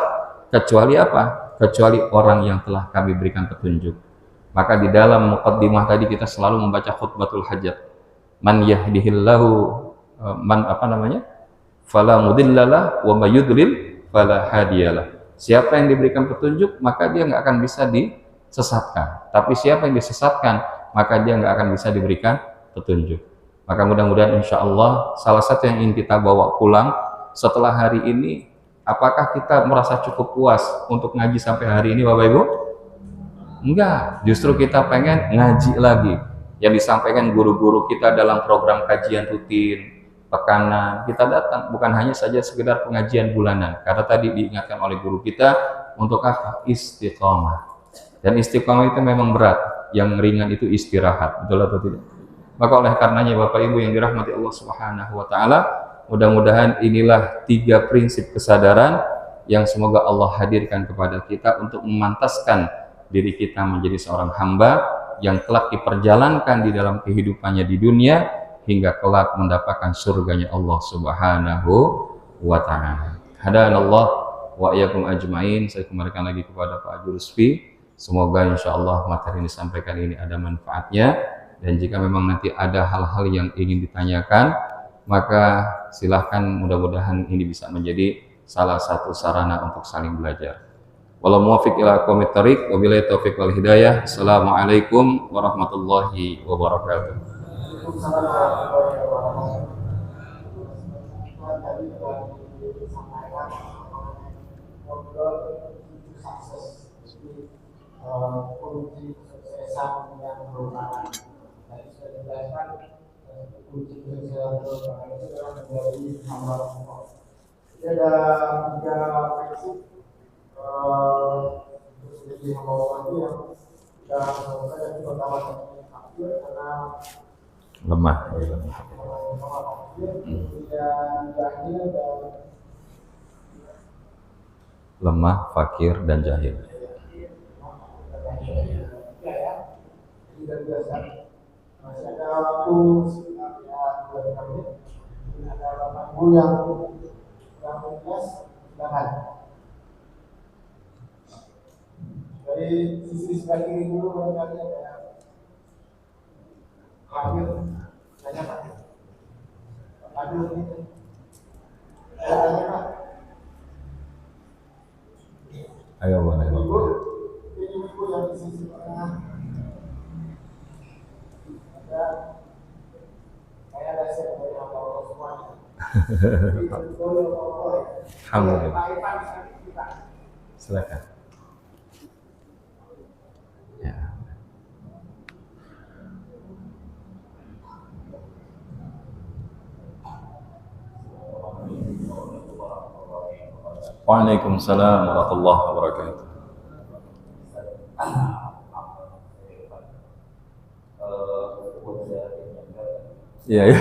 kecuali apa? Kecuali orang yang telah kami berikan petunjuk. Maka di dalam muqaddimah tadi kita selalu membaca khutbatul hajat. Man yahdihillahu fala mudhillalah wa may yudlil fala hadiyalah. Siapa yang diberikan petunjuk maka dia nggak akan bisa disesatkan. Tapi siapa yang disesatkan maka dia nggak akan bisa diberikan petunjuk. Maka mudah-mudahan insya Allah salah satu yang ingin kita bawa pulang setelah hari ini, apakah kita merasa cukup puas untuk ngaji sampai hari ini Bapak Ibu? Enggak, justru kita pengen ngaji lagi. Yang disampaikan guru-guru kita dalam program kajian rutin, pekanan, kita datang bukan hanya saja sekedar pengajian bulanan. Karena tadi diingatkan oleh guru kita untuk apa? Istiqomah. Dan istiqomah itu memang berat, yang ringan itu istirahat, betul atau tidak? Maka oleh karenanya Bapak Ibu yang dirahmati Allah Subhanahu wa Ta'ala, mudah-mudahan inilah 3 prinsip kesadaran yang semoga Allah hadirkan kepada kita untuk memantaskan diri kita menjadi seorang hamba yang kelak diperjalankan di dalam kehidupannya di dunia hingga kelak mendapatkan surganya Allah Subhanahu wa Ta'ala. Hadanallah wa iyyakum ajmain. Saya kembalikan lagi kepada Pak Jurusfi. Semoga insya Allah materi yang disampaikan ini ada manfaatnya. Dan jika memang nanti ada hal-hal yang ingin ditanyakan, maka silahkan, mudah-mudahan ini bisa menjadi salah satu sarana untuk saling belajar. Wallahu muwaffiq ila aqwamit thoriq, wabillahi taufiq wal hidayah. Assalamualaikum warahmatullahi wabarakatuh. Kunci kesuksesan yang merupakan tadi sudah dijelaskan, kunci kesuksesan itu adalah menjadi hamba Allah. Jadi ada 3 prinsip untuk menjadi hamba Allah itu yang kita lakukan. Yang pertama takdir, karena Lemah. kemudian jahil dan Lemah, fakir, dan jahil. tidak biasa. Masih ada waktu sekitar 2 menit. Ada Bapak Ibu yang bertugas, silakan. Dari dari sisi sebelah kiri dulu barangkali ada hadir tanya Pak. Hadir gitu. Tanya Pak. Ayo boleh. Ibu, ini ibu yang di sisi tengah. Ada saya ada siap dari Allah semuanya. Alhamdulillah. Silakan. Ya. Waalaikumsalam warahmatullahi wabarakatuh. Iya, ya.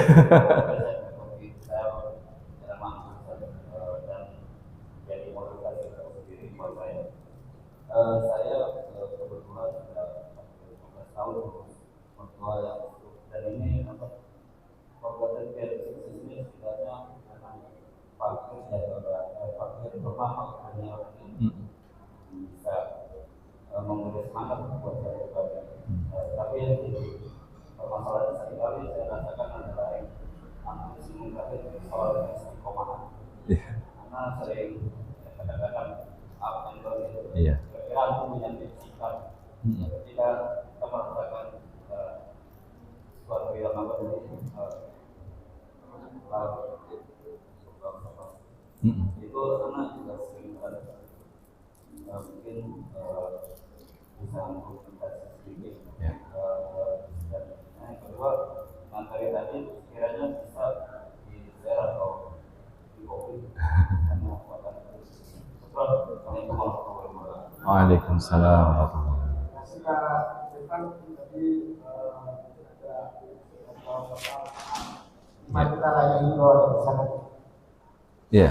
Saya kebetulan sudah 15 tahun mertua yang dan ini pembuatan PLC ini sebenarnya fakir fakir bermahal hanya bisa memberi semangat buat saya pribadi. Tapi yang permasalahan seringkali saya rasakan adalah anak singgung kafir soal istiqomah. Karena sering kadang-kadang apa yang Iya. aku menyampaikan sikap ketika kita merasakan suatu yang apa ini itu anak juga sering ada mungkin bisa mengkomunikasi sedikit dan yang kedua materi tadi kiranya bisa di share atau di copy karena Waalaikumsalam warahmatullahi wabarakatuh. Kasih Kak Irfan tadi ada kita layani doa di sana. Ya.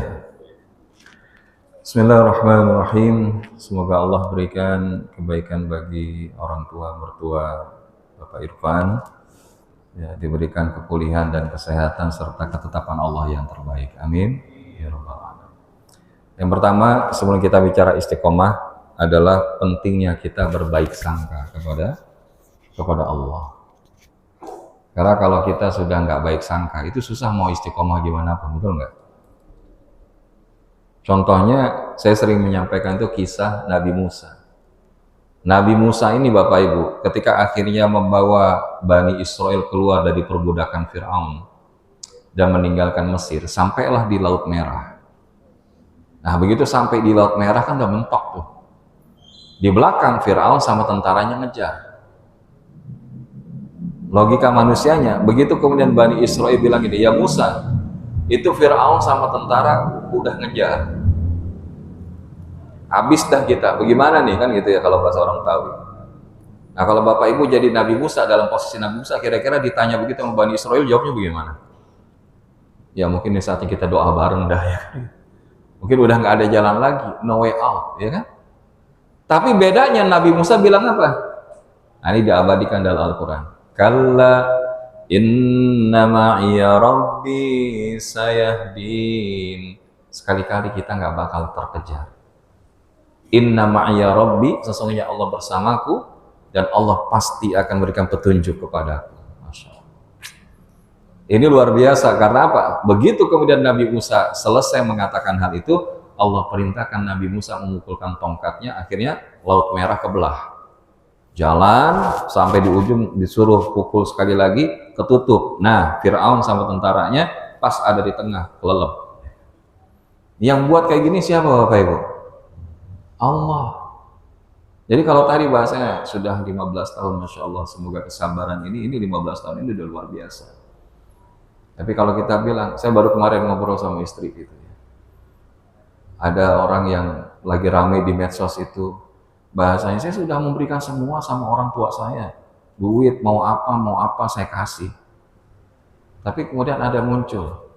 Bismillahirrahmanirrahim. Semoga Allah berikan kebaikan bagi orang tua mertua Bapak Irfan. Ya, diberikan kepulihan dan kesehatan serta ketetapan Allah yang terbaik. Amin. Ya rabbal alamin. Yang pertama, sebelum kita bicara istiqomah adalah pentingnya kita berbaik sangka kepada Allah. Karena kalau kita sudah nggak baik sangka, itu susah mau istiqomah gimana pun, betul nggak? Contohnya, saya sering menyampaikan itu kisah Nabi Musa. Nabi Musa ini Bapak Ibu, ketika akhirnya membawa Bani Israel keluar dari perbudakan Fir'aun dan meninggalkan Mesir, sampailah di Laut Merah. Nah begitu sampai di Laut Merah kan udah mentok tuh. Di belakang Fir'aun sama tentaranya ngejar. Logika manusianya, begitu kemudian Bani Israel bilang gini, ya Musa, itu Fir'aun sama tentara udah ngejar. Habis dah kita, bagaimana nih kan gitu ya kalau bahasa orang tahu. Nah kalau Bapak Ibu jadi Nabi Musa, dalam posisi Nabi Musa, kira-kira ditanya begitu sama Bani Israel, jawabnya bagaimana? Ya mungkin di saatnya kita doa bareng dah ya. Mungkin udah nggak ada jalan lagi, no way out, ya kan? Tapi bedanya Nabi Musa bilang apa? Nah, ini diabadikan dalam Al-Quran. Kalla inna ma'iya rabbi sayahdin. Sekali-kali kita nggak bakal terkejar. Inna ma'iya rabbi, sesungguhnya Allah bersamaku dan Allah pasti akan berikan petunjuk kepadaku. Masya Allah. Ini luar biasa karena apa? Begitu kemudian Nabi Musa selesai mengatakan hal itu, Allah perintahkan Nabi Musa memukulkan tongkatnya, akhirnya Laut Merah kebelah. Jalan sampai di ujung disuruh pukul sekali lagi, ketutup. Nah, Fir'aun sama tentaranya pas ada di tengah, kelelep. Yang buat kayak gini siapa Bapak Ibu? Allah. Jadi kalau tadi bahasanya sudah 15 tahun, Masya Allah, semoga kesabaran ini 15 tahun ini udah luar biasa. Tapi kalau kita bilang, saya baru kemarin ngobrol sama istri gitu. Ada orang yang lagi ramai di medsos itu, bahasanya saya sudah memberikan semua sama orang tua saya, duit mau apa saya kasih. Tapi kemudian ada muncul,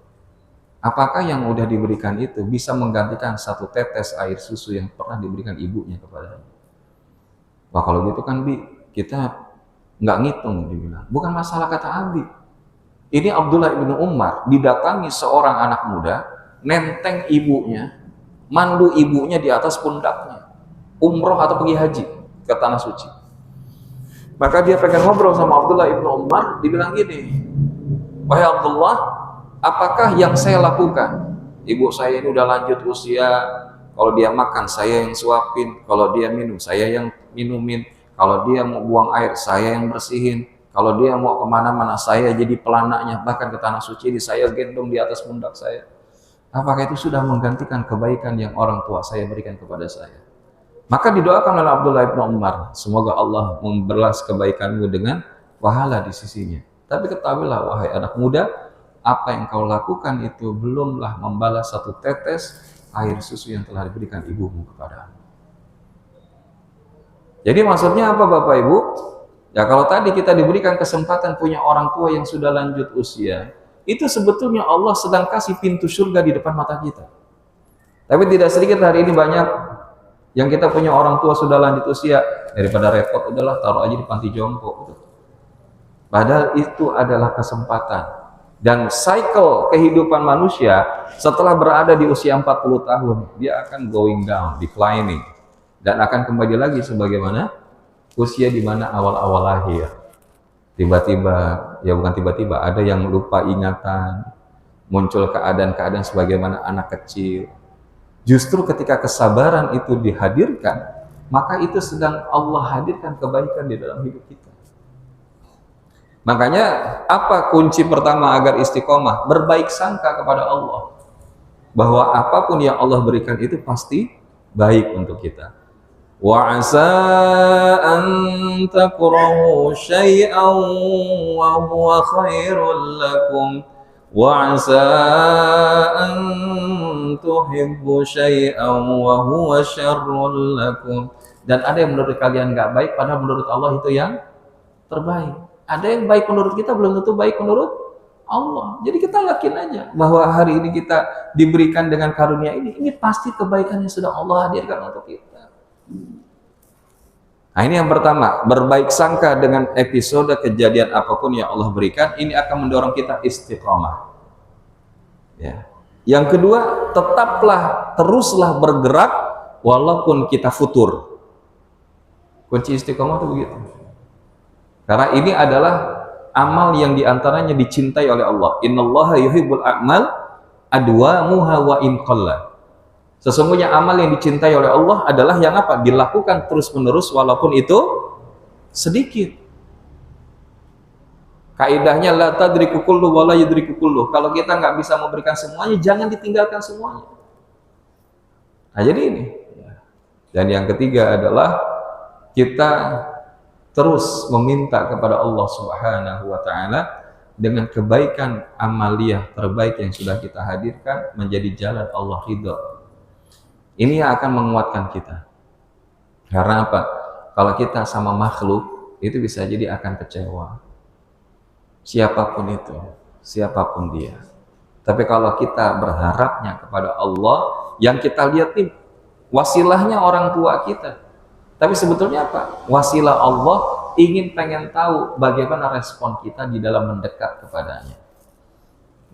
apakah yang udah diberikan itu bisa menggantikan satu tetes air susu yang pernah diberikan ibunya kepadanya? Wah kalau gitu kan Bi, kita nggak ngitung, dibilang. Bukan masalah kata Abi. Ini Abdullah ibnu Umar didatangi seorang anak muda, nenteng ibunya, mandu ibunya di atas pundaknya, umroh atau pergi haji. ke tanah suci. Maka dia pengen ngobrol sama Abdullah ibnu Umar, dibilang gini, wahai Abdullah, apakah yang saya lakukan? Ibu saya ini udah lanjut usia, kalau dia makan saya yang suapin, kalau dia minum saya yang minumin, kalau dia mau buang air saya yang bersihin, kalau dia mau kemana-mana saya jadi pelanaknya, bahkan ke tanah suci ini saya gendong di atas pundak saya. Apakah itu sudah menggantikan kebaikan yang orang tua saya berikan kepada saya? Maka didoakan oleh Abdullah ibnu Umar, semoga Allah membalas kebaikanmu dengan pahala di sisinya. Tapi ketahuilah wahai anak muda, apa yang kau lakukan itu belumlah membalas satu tetes air susu yang telah diberikan ibumu kepadamu. Jadi maksudnya apa Bapak Ibu? Ya kalau tadi kita diberikan kesempatan punya orang tua yang sudah lanjut usia, itu sebetulnya Allah sedang kasih pintu surga di depan mata kita. Tapi tidak sedikit hari ini banyak yang kita punya orang tua sudah lanjut usia, daripada repot udahlah taruh aja di panti jompo. Padahal itu adalah kesempatan. Dan cycle kehidupan manusia setelah berada di usia 40 tahun, dia akan going down, declining, dan akan kembali lagi sebagaimana usia di mana awal-awal lahir. Tiba-tiba, ya bukan tiba-tiba, ada yang lupa ingatan, muncul keadaan-keadaan sebagaimana anak kecil. Justru ketika kesabaran itu dihadirkan, maka itu sedang Allah hadirkan kebaikan di dalam hidup kita. Makanya apa kunci pertama agar istiqomah? Berbaik sangka kepada Allah, bahwa apapun yang Allah berikan itu pasti baik untuk kita. Wa asa an takrahu syai'an wa huwa khairul lakum wa asa an tuhibbu syai'an wa huwa syarrul lakum. Dan ada yang menurut kalian nggak baik, padahal menurut Allah itu yang terbaik. Ada yang baik menurut kita belum tentu baik menurut Allah. Jadi kita yakin aja bahwa hari ini kita diberikan dengan karunia ini pasti kebaikan yang sudah Allah hadirkan untuk kita. Nah ini yang pertama, berbaik sangka dengan episode kejadian apapun yang Allah berikan, ini akan mendorong kita istiqomah. Ya. Yang kedua, tetaplah, teruslah bergerak walaupun kita futur. Kunci istiqomah itu begitu. Karena ini adalah amal yang diantaranya dicintai oleh Allah. Innallaha yuhibbul a'mal adwamuha wa in qalla. Sesungguhnya amal yang dicintai oleh Allah adalah yang apa? Dilakukan terus-menerus walaupun itu sedikit. Kaidahnya la tadriku kullu wa la yudriku kullu. Kalau kita nggak bisa memberikan semuanya, jangan ditinggalkan semuanya. Nah, jadi ini. Dan yang ketiga adalah kita terus meminta kepada Allah Subhanahu wa taala dengan kebaikan amaliyah terbaik yang sudah kita hadirkan menjadi jalan Allah ridha. Ini yang akan menguatkan kita. Karena apa? Kalau kita sama makhluk, itu bisa jadi akan kecewa. Siapapun itu, siapapun dia. Tapi kalau kita berharapnya kepada Allah, yang kita lihat nih, wasilahnya orang tua kita. Tapi sebetulnya apa? Wasilah Allah pengen tahu bagaimana respon kita di dalam mendekat kepadanya.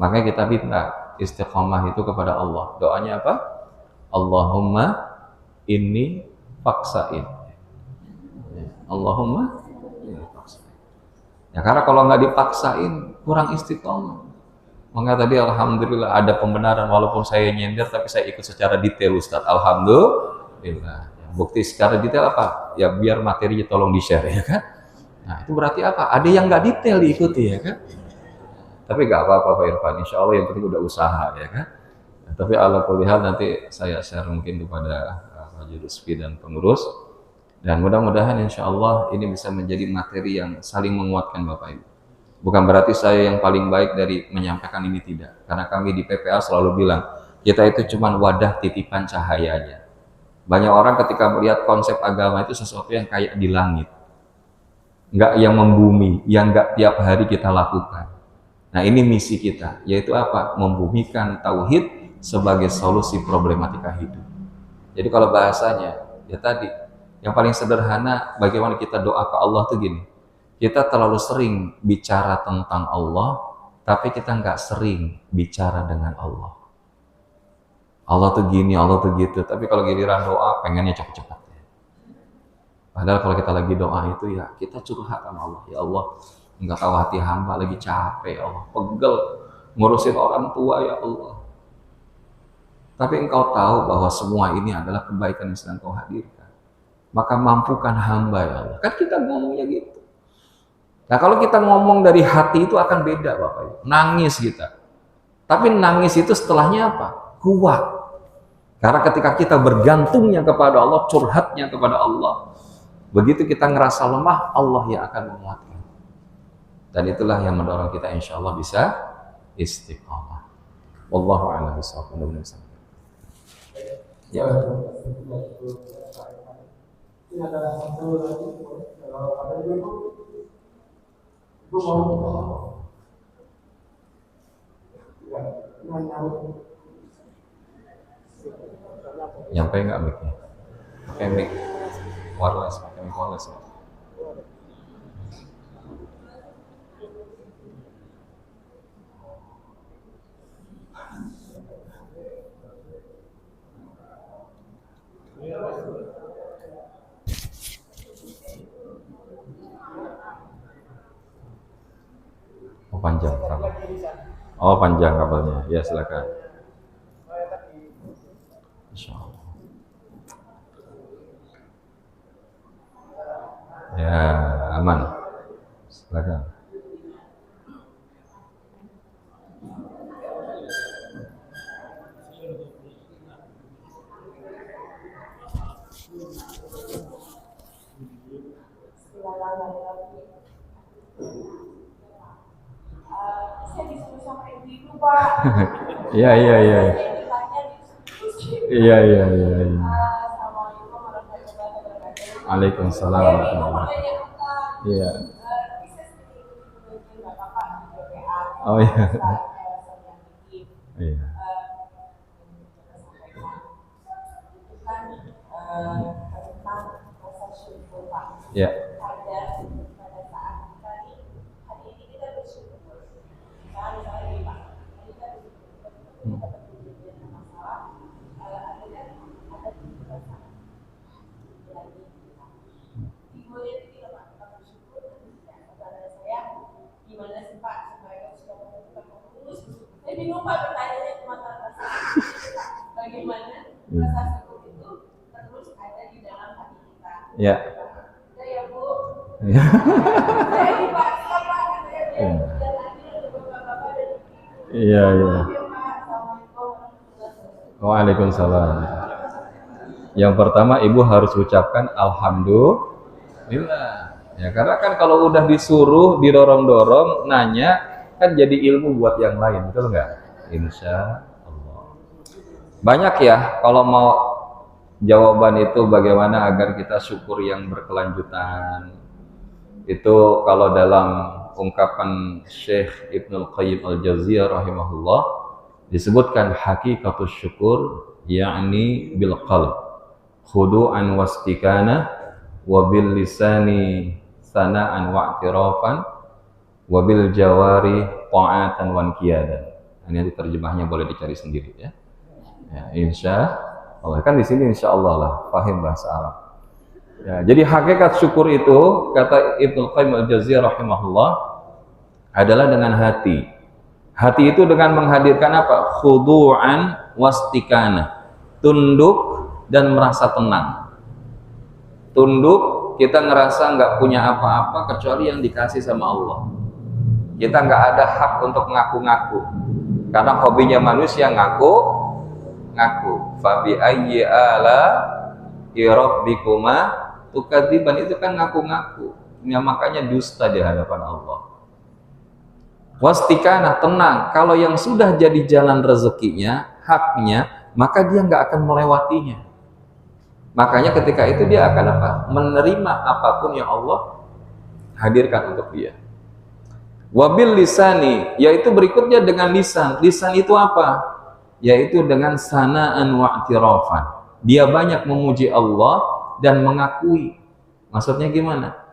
Makanya kita minta istiqomah itu kepada Allah. Doanya apa? Allahumma inni faksain. Allahumma inni faksain. Ya karena kalau nggak dipaksain kurang istiqomah. Maka tadi alhamdulillah ada pembenaran walaupun saya nyender tapi saya ikut secara detail Ustaz. Alhamdulillah. Bukti secara detail apa? Ya biar materinya tolong di-share ya kan. Nah itu berarti apa? Ada yang nggak detail diikuti ya kan. Tapi nggak apa-apa Pak Irfan. Insya Allah yang penting udah usaha ya kan. Tapi ala kulli hal nanti saya share mungkin kepada Majelis Fi dan pengurus, dan mudah-mudahan insya Allah ini bisa menjadi materi yang saling menguatkan Bapak Ibu. Bukan berarti saya yang paling baik dari menyampaikan ini, tidak, karena kami di PPA selalu bilang kita itu cuma wadah titipan cahayanya. Banyak orang ketika melihat konsep agama itu sesuatu yang kayak di langit, nggak yang membumi, yang nggak tiap hari kita lakukan. Nah ini misi kita, yaitu apa? Membumikan tauhid sebagai solusi problematika hidup. Jadi kalau bahasanya, ya tadi, yang paling sederhana bagaimana kita doa ke Allah tuh gini, kita terlalu sering bicara tentang Allah, tapi kita nggak sering bicara dengan Allah. Allah tuh gini, Allah tuh gitu, tapi kalau giliran doa pengennya cepet-cepet. Padahal kalau kita lagi doa itu ya kita curhat sama Allah. Ya Allah, enggak tahu hati hamba lagi capek ya Allah, pegel ngurusin orang tua ya Allah. Tapi engkau tahu bahwa semua ini adalah kebaikan yang sedang kau hadirkan. Maka mampukan hamba ya Allah. Kan kita ngomongnya gitu. Nah kalau kita ngomong dari hati itu akan beda Bapak Ibu. Nangis kita. Tapi nangis itu setelahnya apa? Kuat. Karena ketika kita bergantungnya kepada Allah, curhatnya kepada Allah, begitu kita ngerasa lemah, Allah yang akan menguatkan. Dan itulah yang mendorong kita insya Allah bisa istiqamah. Wallahu a'lam bishawab. Ya. Ini ada satu lagi, kalau ada ibu mau Nyampe nggak mic-nya? Pakai mic wireless, pakai mic wireless ya. Oh panjang kabel. Oh panjang kabelnya. Ya silakan. Insyaallah. Ya aman. Silakan. Saya disuruh sama ibu Pak. Iya. Assalamualaikum warahmatullahi wabarakatuh. Waalaikumsalam warahmatullahi wabarakatuh. Iya. Oh iya. Iya. Ya. Jadi lupa pertanyaannya cuma bagaimana rasa syukur itu terus ada di dalam hati kita. Ya. Ya Bu. Ya. Saya dipaksa Pak, saya dan adil ada bapak-bapak dan ibu. Iya. Assalamualaikum warahmatullahi wabarakatuh. Waalaikumsalam. Yang pertama ibu harus ucapkan alhamdulillah. Ya karena kan kalau udah disuruh, didorong-dorong, nanya kan jadi ilmu buat yang lain, betul nggak? Insya Allah. Banyak ya kalau mau jawaban itu bagaimana agar kita syukur yang berkelanjutan. Itu kalau dalam ungkapan Syekh Ibnul Qayyim Al-Jauziyah rahimahullah disebutkan hakikatus syukur yakni bil qalb khudu'an wastikana wa bil lisani sana'an wa'tirafan wabil jawari ta'atan wan qiyadan. Ini terjemahnya boleh dicari sendiri ya. Ya insya Allah kan di sini insya Allah lah paham bahasa Arab. Ya, jadi hakikat syukur itu kata Ibnu Qayyim Al-Jauziyah rahimahullah adalah dengan hati. Hati itu dengan menghadirkan apa? Khudu'an wastikana. Tunduk dan merasa tenang. Tunduk kita ngerasa nggak punya apa-apa kecuali yang dikasih sama Allah. Kita nggak ada hak untuk ngaku-ngaku karena hobinya manusia ngaku fabi ayyi ala rabbikuma tukadziban, itu kan ngaku-ngaku ya, makanya dusta di hadapan Allah. Wastikana, tenang, kalau yang sudah jadi jalan rezekinya, haknya, maka dia nggak akan melewatinya. Makanya ketika itu dia akan apa? Menerima apapun yang Allah hadirkan untuk dia. Wabil lisani, yaitu berikutnya dengan lisan. Lisan itu apa? Yaitu dengan sana'an wa'tirafan. Dia banyak memuji Allah dan mengakui. Maksudnya gimana?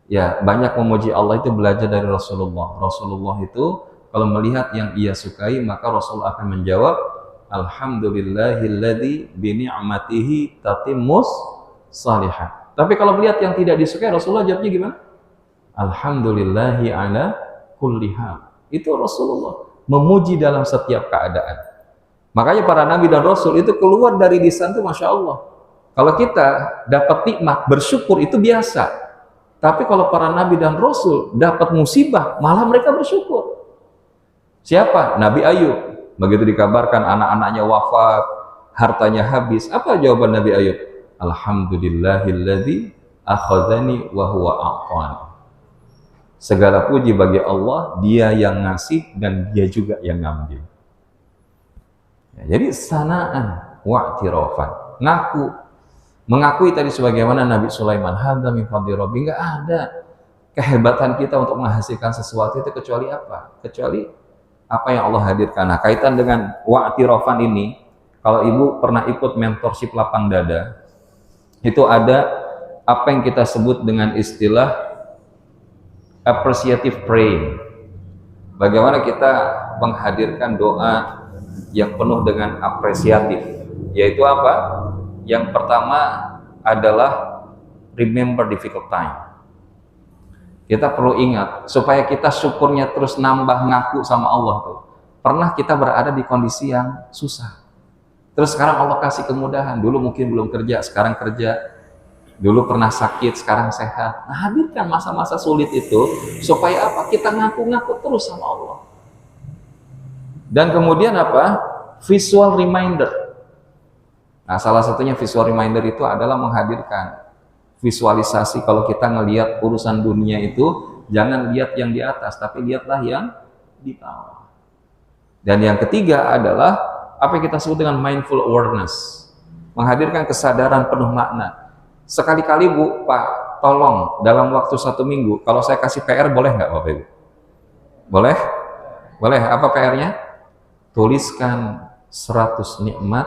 Ya, banyak memuji Allah itu belajar dari Rasulullah. Rasulullah itu kalau melihat yang ia sukai, maka Rasul akan menjawab, alhamdulillahilladzi bi ni'matihi tatimmus shalihat. Tapi kalau melihat yang tidak disukai, Rasulullah jawabnya gimana? Alhamdulillahi ala kulli hal. Itu Rasulullah memuji dalam setiap keadaan. Makanya para nabi dan rasul itu keluar dari lisan itu Masya Allah. Kalau kita dapat nikmat, bersyukur itu biasa. Tapi kalau para nabi dan rasul dapat musibah, malah mereka bersyukur. Siapa? Nabi Ayub. Begitu dikabarkan anak-anaknya wafat, hartanya habis. Apa jawaban Nabi Ayub? Alhamdulillahilladzi akhadhani wa huwa a'tani. Segala puji bagi Allah, Dia yang ngasih dan Dia juga yang ngambil. Ya, jadi sanaan wa'tirafan, ngaku, mengakui tadi sebagaimana Nabi Sulaiman, hadza min fadli rabbi, enggak ada kehebatan kita untuk menghasilkan sesuatu itu kecuali apa? Kecuali apa yang Allah hadirkan. Nah, kaitan dengan wa'tirafan ini, kalau ibu pernah ikut mentorship lapang dada, itu ada apa yang kita sebut dengan istilah appreciative praying. Bagaimana kita menghadirkan doa yang penuh dengan apresiatif, yaitu apa? Yang pertama adalah remember difficult time. Kita perlu ingat supaya kita syukurnya terus nambah, ngaku sama Allah tuh. Pernah kita berada di kondisi yang susah, terus sekarang Allah kasih kemudahan. Dulu mungkin belum kerja, sekarang kerja. Dulu pernah sakit, sekarang sehat. Nah, hadirkan masa-masa sulit itu supaya apa? Kita ngaku-ngaku terus sama Allah. Dan kemudian apa? Visual reminder. Nah, salah satunya visual reminder itu adalah menghadirkan visualisasi. Kalau kita ngelihat urusan dunia itu, jangan lihat yang di atas, tapi lihatlah yang di bawah. Dan yang ketiga adalah apa yang kita sebut dengan mindful awareness. Menghadirkan kesadaran penuh makna. Sekali-kali Bu, Pak, tolong dalam waktu 1 minggu, kalau saya kasih PR boleh nggak Bapak Ibu? Boleh? Boleh. Apa PR-nya? Tuliskan 100 nikmat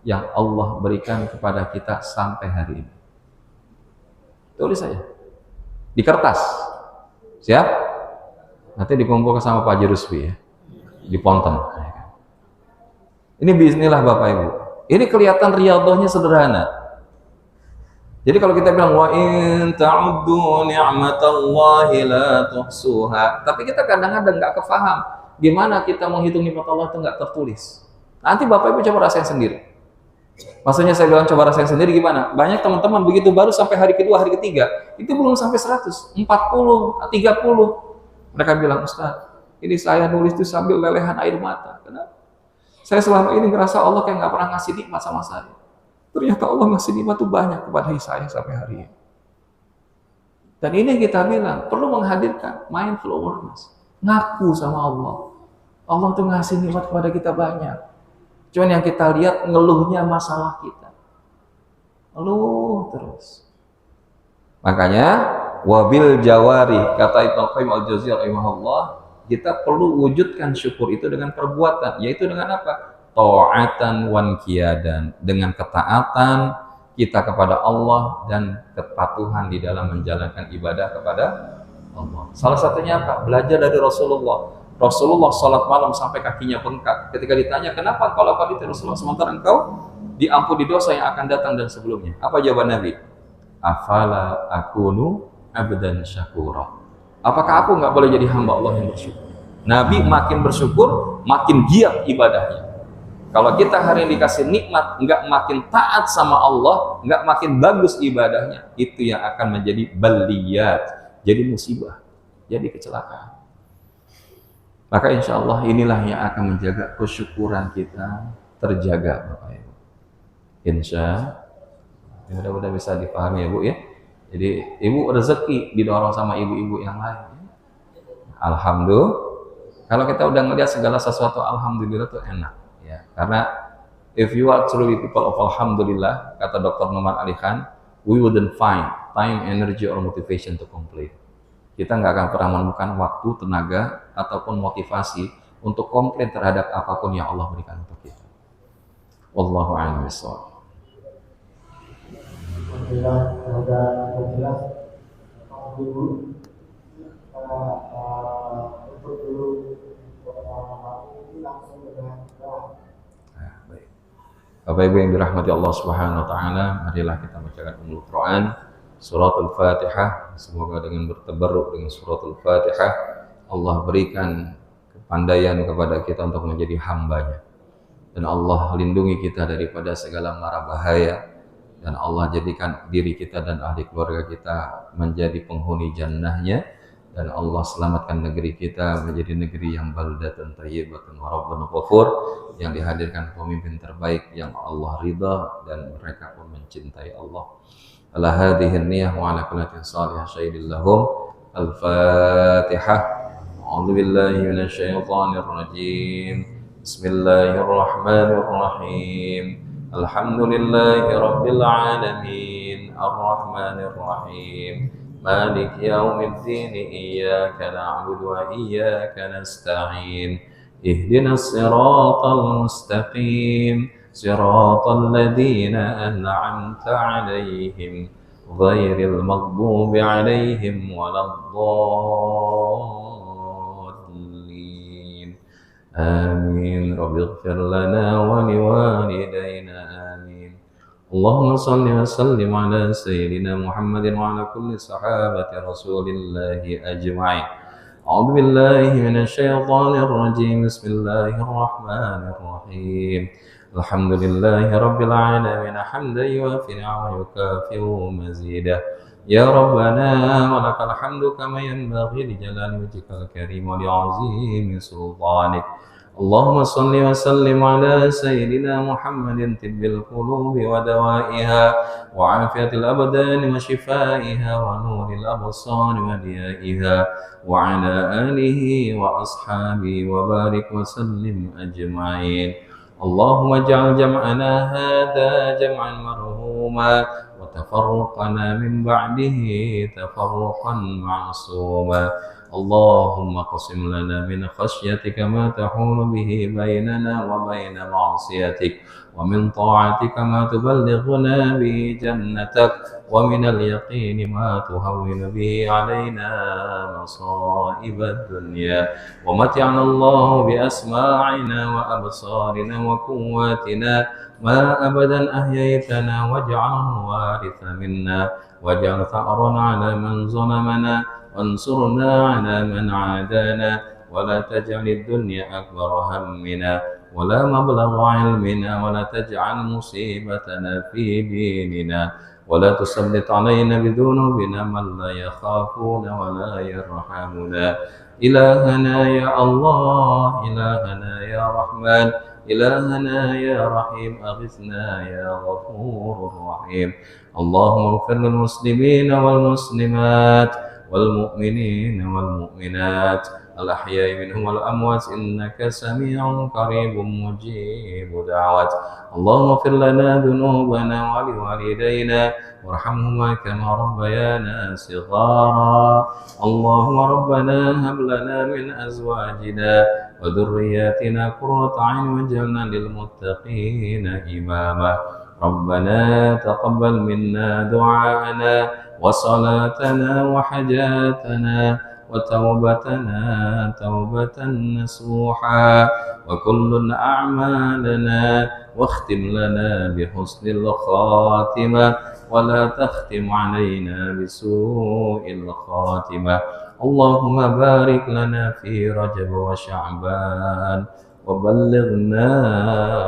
yang Allah berikan kepada kita sampai hari ini. Tulis saja. Di kertas. Siap? Nanti dikumpulkan sama Pak Jerusbi ya. Di Ponten. Ini bismillah Bapak Ibu. Ini kelihatan riyadhahnya sederhana. Jadi kalau kita bilang wa in ta'uddu ni'matallahi la tuhsuha, tapi kita kadang-kadang nggak kefaham gimana kita menghitung nikmat Allah itu nggak tertulis. Nanti Bapak Ibu coba rasain sendiri. Maksudnya saya bilang coba rasain sendiri gimana? Banyak teman-teman begitu baru sampai hari kedua, hari ketiga, itu belum sampai 100, 40, 30. Mereka bilang, Ustaz, ini saya nulis itu sambil lelehan air mata. Kenapa? Saya selama ini ngerasa Allah kayak nggak pernah ngasih nikmat sama saya. Ternyata Allah ngasih nikmat itu banyak kepada saya sampai hari ini. Dan ini kita bilang, perlu menghadirkan mindful awareness. Ngaku sama Allah. Allah tuh ngasih nikmat kepada kita banyak. Cuman yang kita lihat ngeluhnya masalah kita. Ngeluh terus. Makanya, wabil jawari, kata Ibnu Qayyim al-Jauziyah rahimahullah, kita perlu wujudkan syukur itu dengan perbuatan. Yaitu dengan apa? Ta'atan wan qiyadan, dengan ketaatan kita kepada Allah dan kepatuhan di dalam menjalankan ibadah kepada Allah. Salah satunya apa? Belajar dari Rasulullah. Rasulullah sholat malam sampai kakinya bengkak. Ketika ditanya, kenapa kalau kau itu Rasulullah, sementara engkau diampuni dosa yang akan datang dan sebelumnya? Apa jawaban Nabi? Afala akunu abdan syakura. Apakah aku nggak boleh jadi hamba Allah yang bersyukur? Nabi makin bersyukur, makin giat ibadahnya. Kalau kita hari ini dikasih nikmat, nggak makin taat sama Allah, nggak makin bagus ibadahnya, itu yang akan menjadi baliyat, jadi musibah, jadi kecelakaan. Maka insya Allah inilah yang akan menjaga kesyukuran kita terjaga, Bapak Ibu. Insya Allah, mudah-mudahan bisa dipahami ya Bu ya. Jadi Ibu rezeki didorong sama ibu-ibu yang lain. Alhamdulillah. Kalau kita udah ngelihat segala sesuatu, alhamdulillah itu enak. Ya, karena if you are truly people of alhamdulillah, kata Dr. Numan Ali Khan, we wouldn't find time, energy, or motivation to complain. Kita nggak akan pernah menemukan waktu, tenaga, ataupun motivasi untuk komplain terhadap apapun yang Allah berikan untuk kita. Wallahu a'lam bishawab. Alhamdulillah, semoga jelas. Dulu untuk dulu ini langsung dengan Bapak Ibu yang dirahmati Allah Subhanahu wa taala, marilah kita bacakan Ummul Quran suratul Fatihah. Semoga dengan bertabarruk dengan suratul Fatihah Allah berikan kepandaian kepada kita untuk menjadi hamba-Nya, dan Allah lindungi kita daripada segala mara bahaya, dan Allah jadikan diri kita dan ahli keluarga kita menjadi penghuni jannah-Nya, dan Allah selamatkan negeri kita menjadi negeri yang baldatun thayyibatun wa rabbun ghafur, yang dihadirkan pemimpin terbaik yang Allah ridha dan mereka pun mencintai Allah. Ala hadhihi niyah wa ala kullatin salihah syahidil lahum. Al-Fatihah. A'udzu billahi minasyaitonir rajim. Bismillahirrahmanirrahim. Alhamdulillahi rabbil alamin. Arrahmanir rahim. Malik yaumiddin. Iyyaka na'budu wa iyyaka nasta'in. Ihdinas siratal mustaqim. Siratal ladzina an'amta 'alaihim ghairil maghdubi 'alaihim waladdallin. Amin. Rabbighfir lana wa liwalidayna. Amin. Allahumma salli wa sallim ala sayyidina Muhammadin wa ala kulli sahabati Rasulillahi ajma'in. A'udzu billahi minasy syaithanir rajim. Bismillahirrahmanir rahim. Alhamdulillahi rabbil alamin hamdan yuwafi wa yukafi'u mazidah. Ya Rabbana wa lakal hamdu kama yanbaghi li jalali wajhikal karim wa li 'azimi sultanik. Allahumma salli wa sallim ala sayyidina Muhammadin tibbil qulubi wa dawaiha wa 'afiyatil abdani wa shifaiha wa nuril absari wa diyaiha wa 'ala alihi wa ashabihi wa barik wa sallim ajma'in. Allahumma ij'al jam'ana hadha jam'an marhuma wa tafarruqana min ba'dihi tafarruqan ma'suma. Allahumma qasim lana min khashyatika ma tahulu bihi bainana wa baina ma'siyatik, wa min ta'atika ma tuballighuna bihi jannatak, wa min al-yaqini ma tuhawwinu bihi alaina masa'ibad dunya, wa mat'ana Allah bi asma'ina wa absarina wa quwwatina ma abadan ahyaytana, waj'alhu waritha minna, waj'al tha'rana 'ala man zalamana, وانصرنا على من عادانا، ولا تجعل الدنيا أكبر همنا ولا مبلغ علمنا، ولا تجعل مصيبتنا في ديننا، ولا تسلط علينا بذنوبنا من لا يخافون ولا يرحمنا. إلهنا يا الله، إلهنا يا رحمن، إلهنا يا رحيم، أغثنا يا غفور رحيم. اللهم اغفر للمسلمين والمسلمات والمؤمنين والمؤمنات الأحياء منهم والأموات إنك سميع قريب مجيب دعوات. اللهم اغفر لنا ذنوبنا ولوالدينا وارحمهما كما ربيانا صغارا. اللهم ربنا هب لنا من أزواجنا وذرياتنا قرة أعين واجعلنا للمتقين إماما. ربنا تقبل منا دعاءنا وصلاتنا وحاجاتنا وتوبتنا توبة نصوحا، وكل أعمالنا، واختم لنا بحسن الخاتمة ولا تختم علينا بسوء الخاتمة. اللهم بارك لنا في رجب وشعبان وبلغنا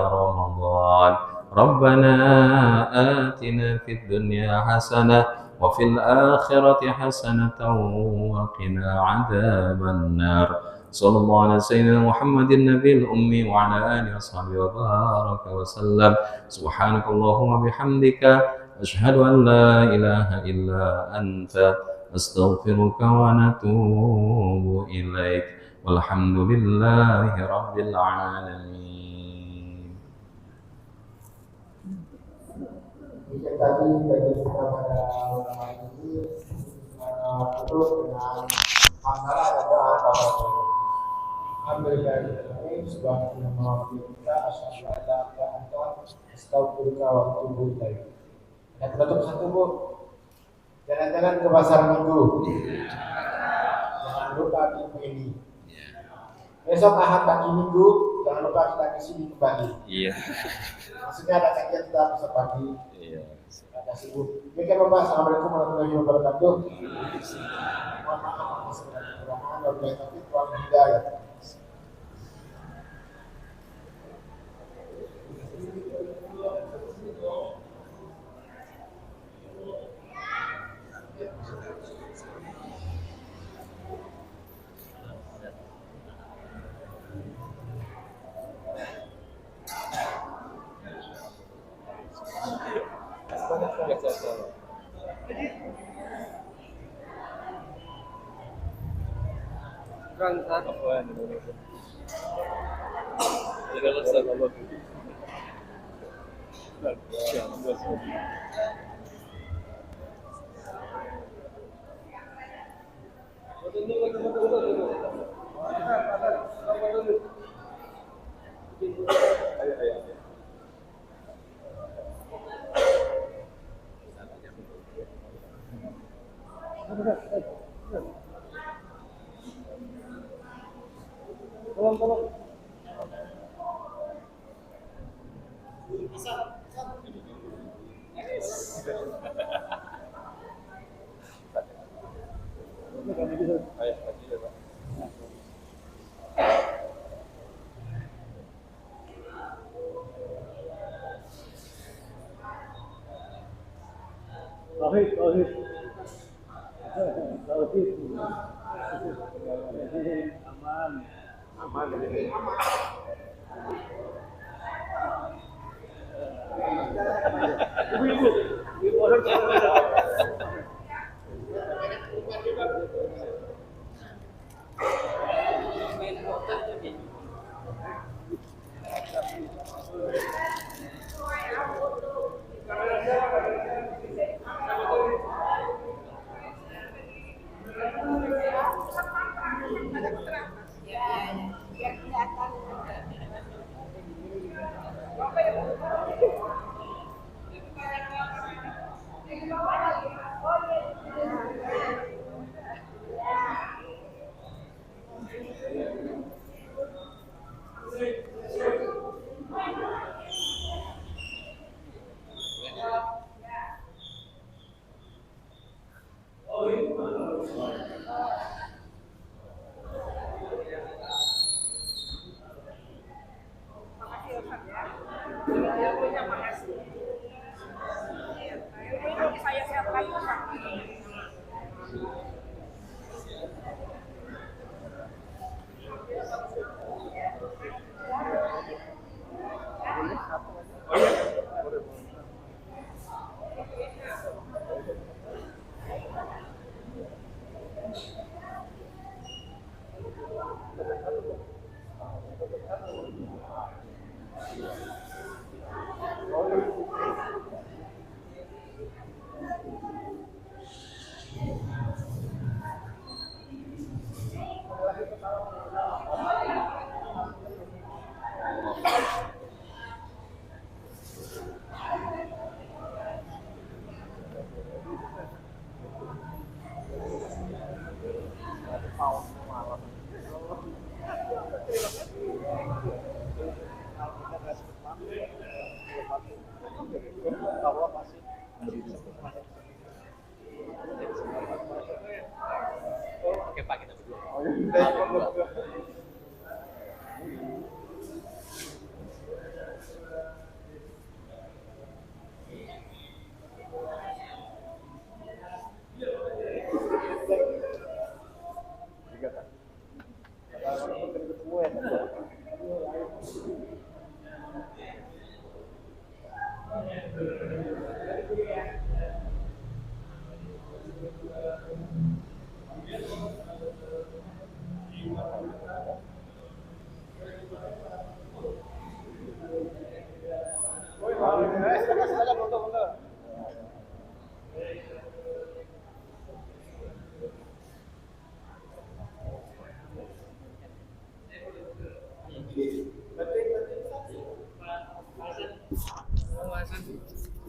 رمضان. ربنا آتنا في الدنيا حسنة وفي الآخرة حسنة وقنا عذاب النار. صلى الله على سيدنا محمد النبي الأمي وعلى آله وصحبه وبارك وسلم. سبحانك اللهم وبحمدك، أشهد أن لا إله إلا أنت، أستغفرك ونتوب إليك، والحمد لله رب العالمين. Tadi bagi kita pada malam ini tutup dengan hamdalah dan doa tawasul. Alhamdulillah, subhanahu wa ta'ala, asyhadu an la ilaha illa anta, astaghfiruka wa atubu ilaik. Dan tutup satu, Bu. Jangan-jangan ke pasar Minggu. Jangan lupa minggu ini. Besok Ahad pagi Minggu Jangan lupa kita ke sini kembali. Iya. Maksudnya ada kajian kita besok pagi. Iya. Ada sibuk. Demikian Bapak. Assalamualaikum warahmatullahi wabarakatuh. Mohon maaf atas segala kekurangan. Wabillahi taufiq wal hidayah.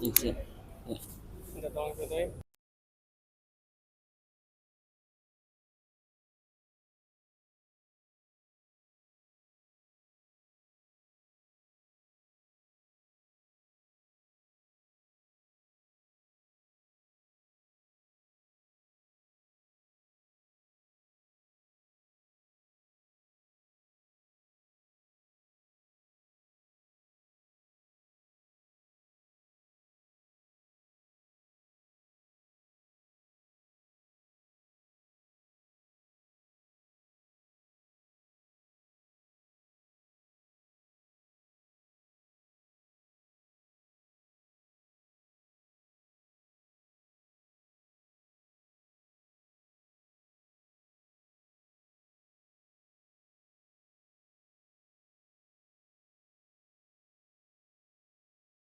Izin.